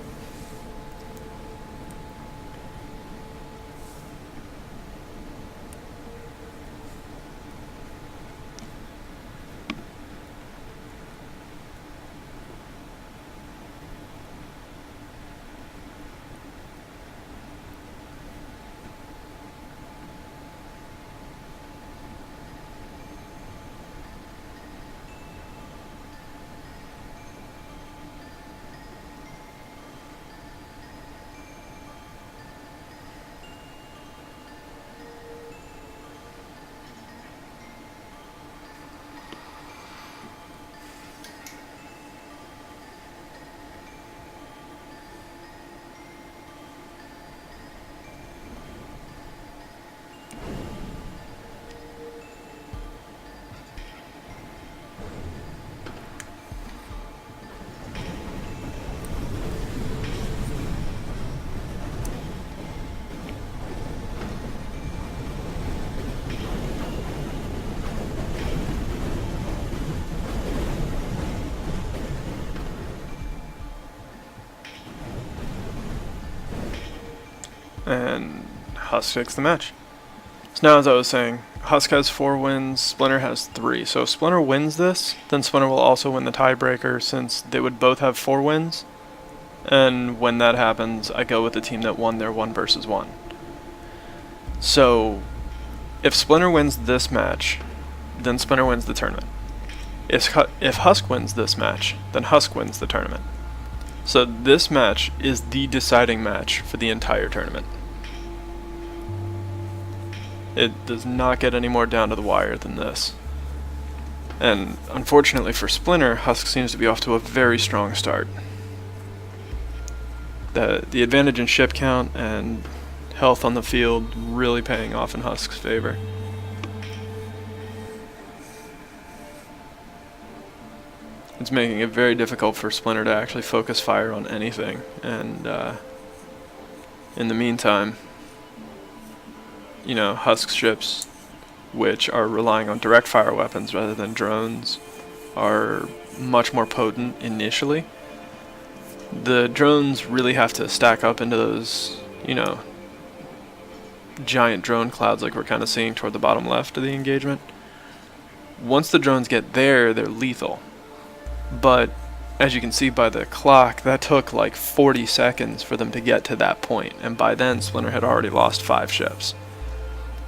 And Husk takes the match. So now, as I was saying, Husk has 4 wins, Splinter has 3. So if Splinter wins this, then Splinter will also win the tiebreaker, since they would both have 4 wins. And when that happens, I go with the team that won their 1 versus 1. So if Splinter wins this match, then Splinter wins the tournament. If Husk wins this match, then Husk wins the tournament. So this match is the deciding match for the entire tournament. It does not get any more down to the wire than this. And unfortunately for Splinter, Husk seems to be off to a very strong start. The advantage in ship count and health on the field really paying off in Husk's favor. It's making it very difficult for Splinter to actually focus fire on anything, and in the meantime, you know, Husk's ships, which are relying on direct fire weapons rather than drones, are much more potent initially. The drones really have to stack up into those, you know, giant drone clouds like we're kind of seeing toward the bottom left of the engagement. Once the drones get there, they're lethal. But as you can see by the clock, that took like 40 seconds for them to get to that point, and by then Splinter had already lost 5 ships,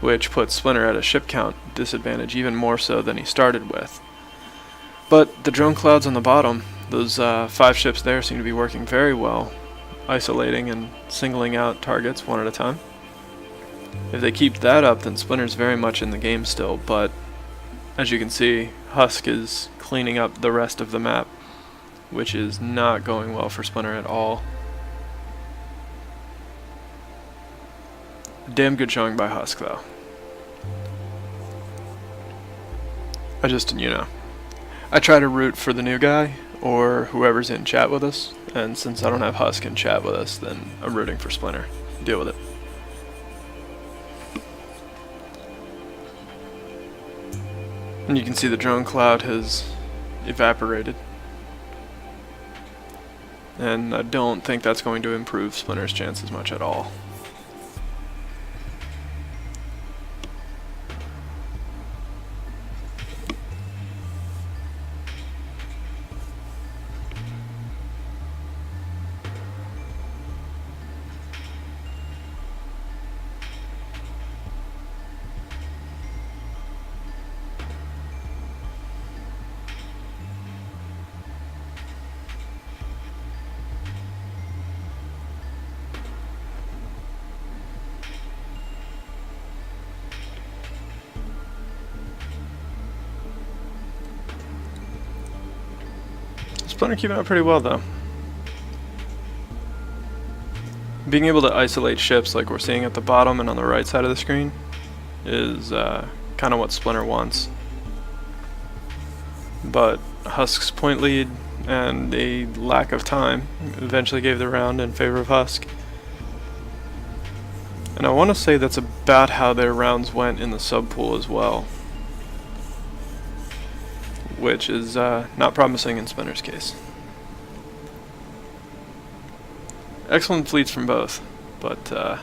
which puts Splinter at a ship count disadvantage, even more so than he started with. But the drone clouds on the bottom, those 5 ships there seem to be working very well, isolating and singling out targets one at a time. If they keep that up, then Splinter's very much in the game still, but as you can see, Husk is cleaning up the rest of the map, which is not going well for Splinter at all. Damn good showing by Husk, though. I try to root for the new guy, or whoever's in chat with us, and since I don't have Husk in chat with us, then I'm rooting for Splinter. Deal with it. And you can see the drone cloud has evaporated. And I don't think that's going to improve Splinter's chances much at all. Splinter keeping up pretty well though. Being able to isolate ships like we're seeing at the bottom and on the right side of the screen is kind of what Splinter wants. But Husk's point lead and a lack of time eventually gave the round in favor of Husk. And I want to say that's about how their rounds went in the subpool as well, which is not promising in Splinter's case. Excellent fleets from both, but I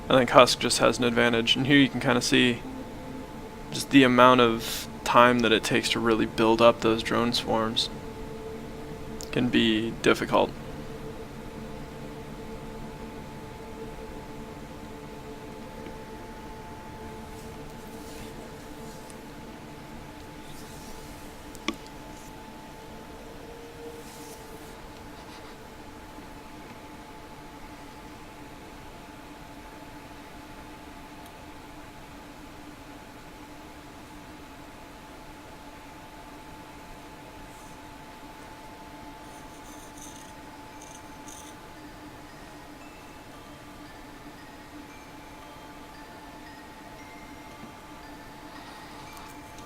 think Husk just has an advantage. And here you can kind of see just the amount of time that it takes to really build up those drone swarms can be difficult.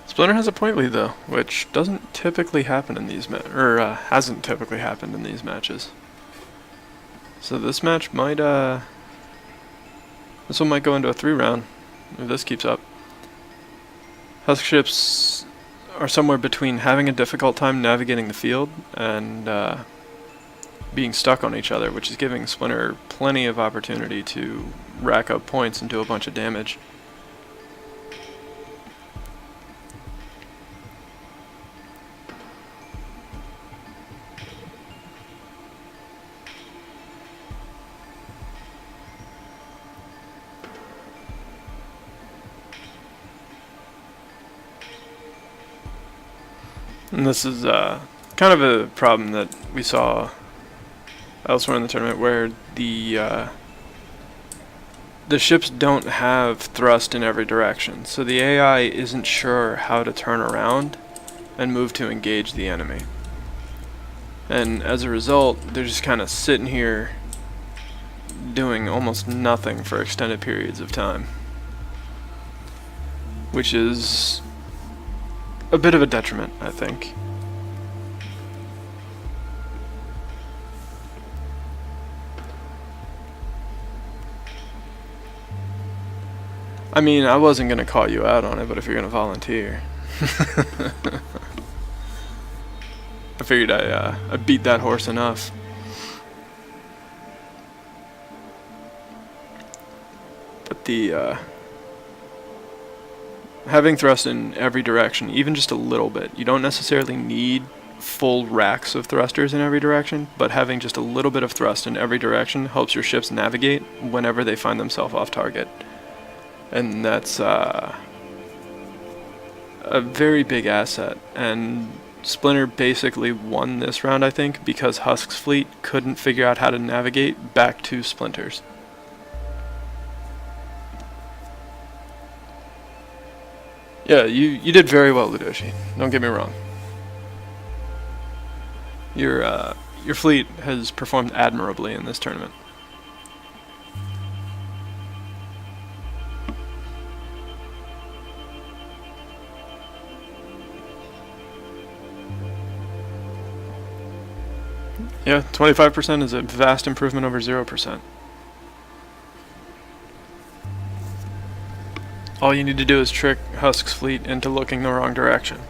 Splinter has a point lead though, which doesn't typically happen in these hasn't typically happened in these matches. So this match might this one might go into a 3-round if this keeps up. Husk ships are somewhere between having a difficult time navigating the field and being stuck on each other, which is giving Splinter plenty of opportunity to rack up points and do a bunch of damage. And this is kind of a problem that we saw elsewhere in the tournament, where the ships don't have thrust in every direction, so the AI isn't sure how to turn around and move to engage the enemy. And as a result, they're just kind of sitting here doing almost nothing for extended periods of time, which is a bit of a detriment, I think. I mean, I wasn't going to call you out on it, but if you're going to volunteer. I figured I beat that horse enough. But the having thrust in every direction, even just a little bit, you don't necessarily need full racks of thrusters in every direction, but having just a little bit of thrust in every direction helps your ships navigate whenever they find themselves off target. And that's a very big asset. And Splinter basically won this round, I think, because Husk's fleet couldn't figure out how to navigate back to Splinter's. Yeah, you did very well, Ludoshi. Don't get me wrong. Your fleet has performed admirably in this tournament. Yeah, 25% is a vast improvement over 0%. All you need to do is trick Husk's fleet into looking the wrong direction.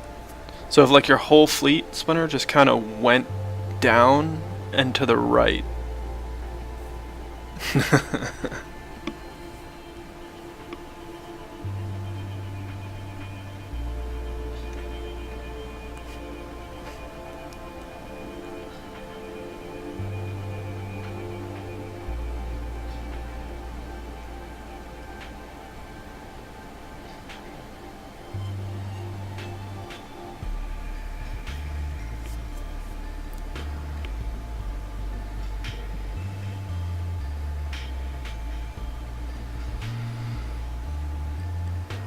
So if like your whole fleet, Splinter, just kind of went down and to the right.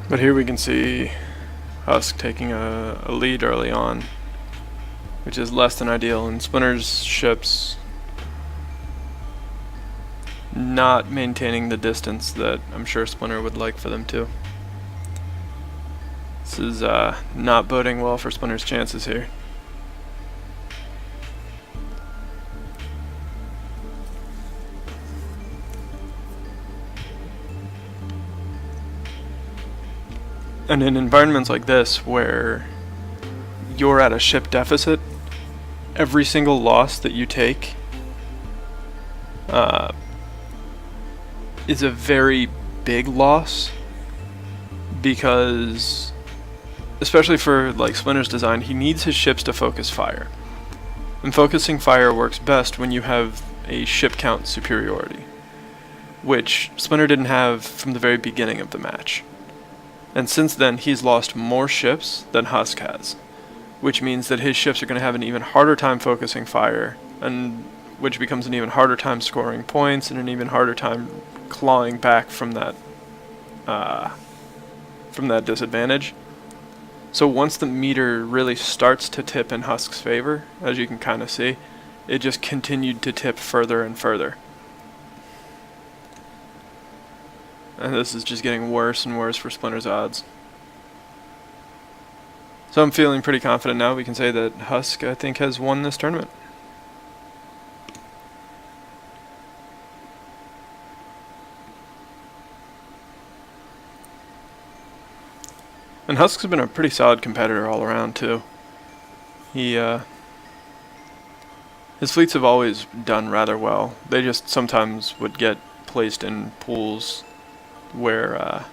But here we can see Husk taking a lead early on. which is less than ideal, and Splinter's ships not maintaining the distance that I'm sure Splinter would like for them to. This is not boding well for Splinter's chances here. And in environments like this, where you're at a ship deficit, every single loss that you take is a very big loss, because especially for like Splinter's design, he needs his ships to focus fire, and focusing fire works best when you have a ship count superiority, which Splinter didn't have from the very beginning of the match. And since then, he's lost more ships than Husk has, which means that his ships are going to have an even harder time focusing fire, and which becomes an even harder time scoring points and an even harder time clawing back from that disadvantage. So once the meter really starts to tip in Husk's favor, as you can kind of see, it just continued to tip further and further. And this is just getting worse and worse for Splinter's odds. So I'm feeling pretty confident now. We can say that Husk, I think, has won this tournament. And Husk's been a pretty solid competitor all around too. His fleets have always done rather well. They just sometimes would get placed in pools where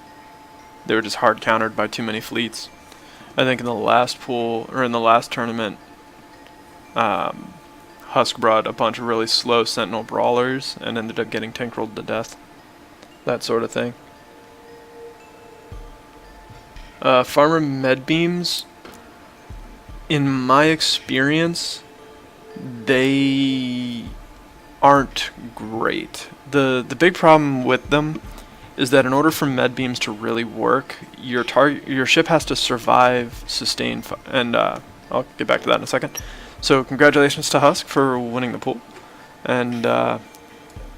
they were just hard countered by too many fleets. I think in the last pool, or in the last tournament, Husk brought a bunch of really slow Sentinel brawlers and ended up getting tinkerled to death. That sort of thing. Farmer med beams, in my experience, they aren't great. The big problem with them is that in order for med beams to really work, your ship has to survive sustain, and I'll get back to that in a second. So congratulations to Husk for winning the pool, and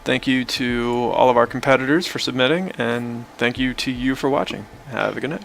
thank you to all of our competitors for submitting, and thank you to you for watching. Have a good night.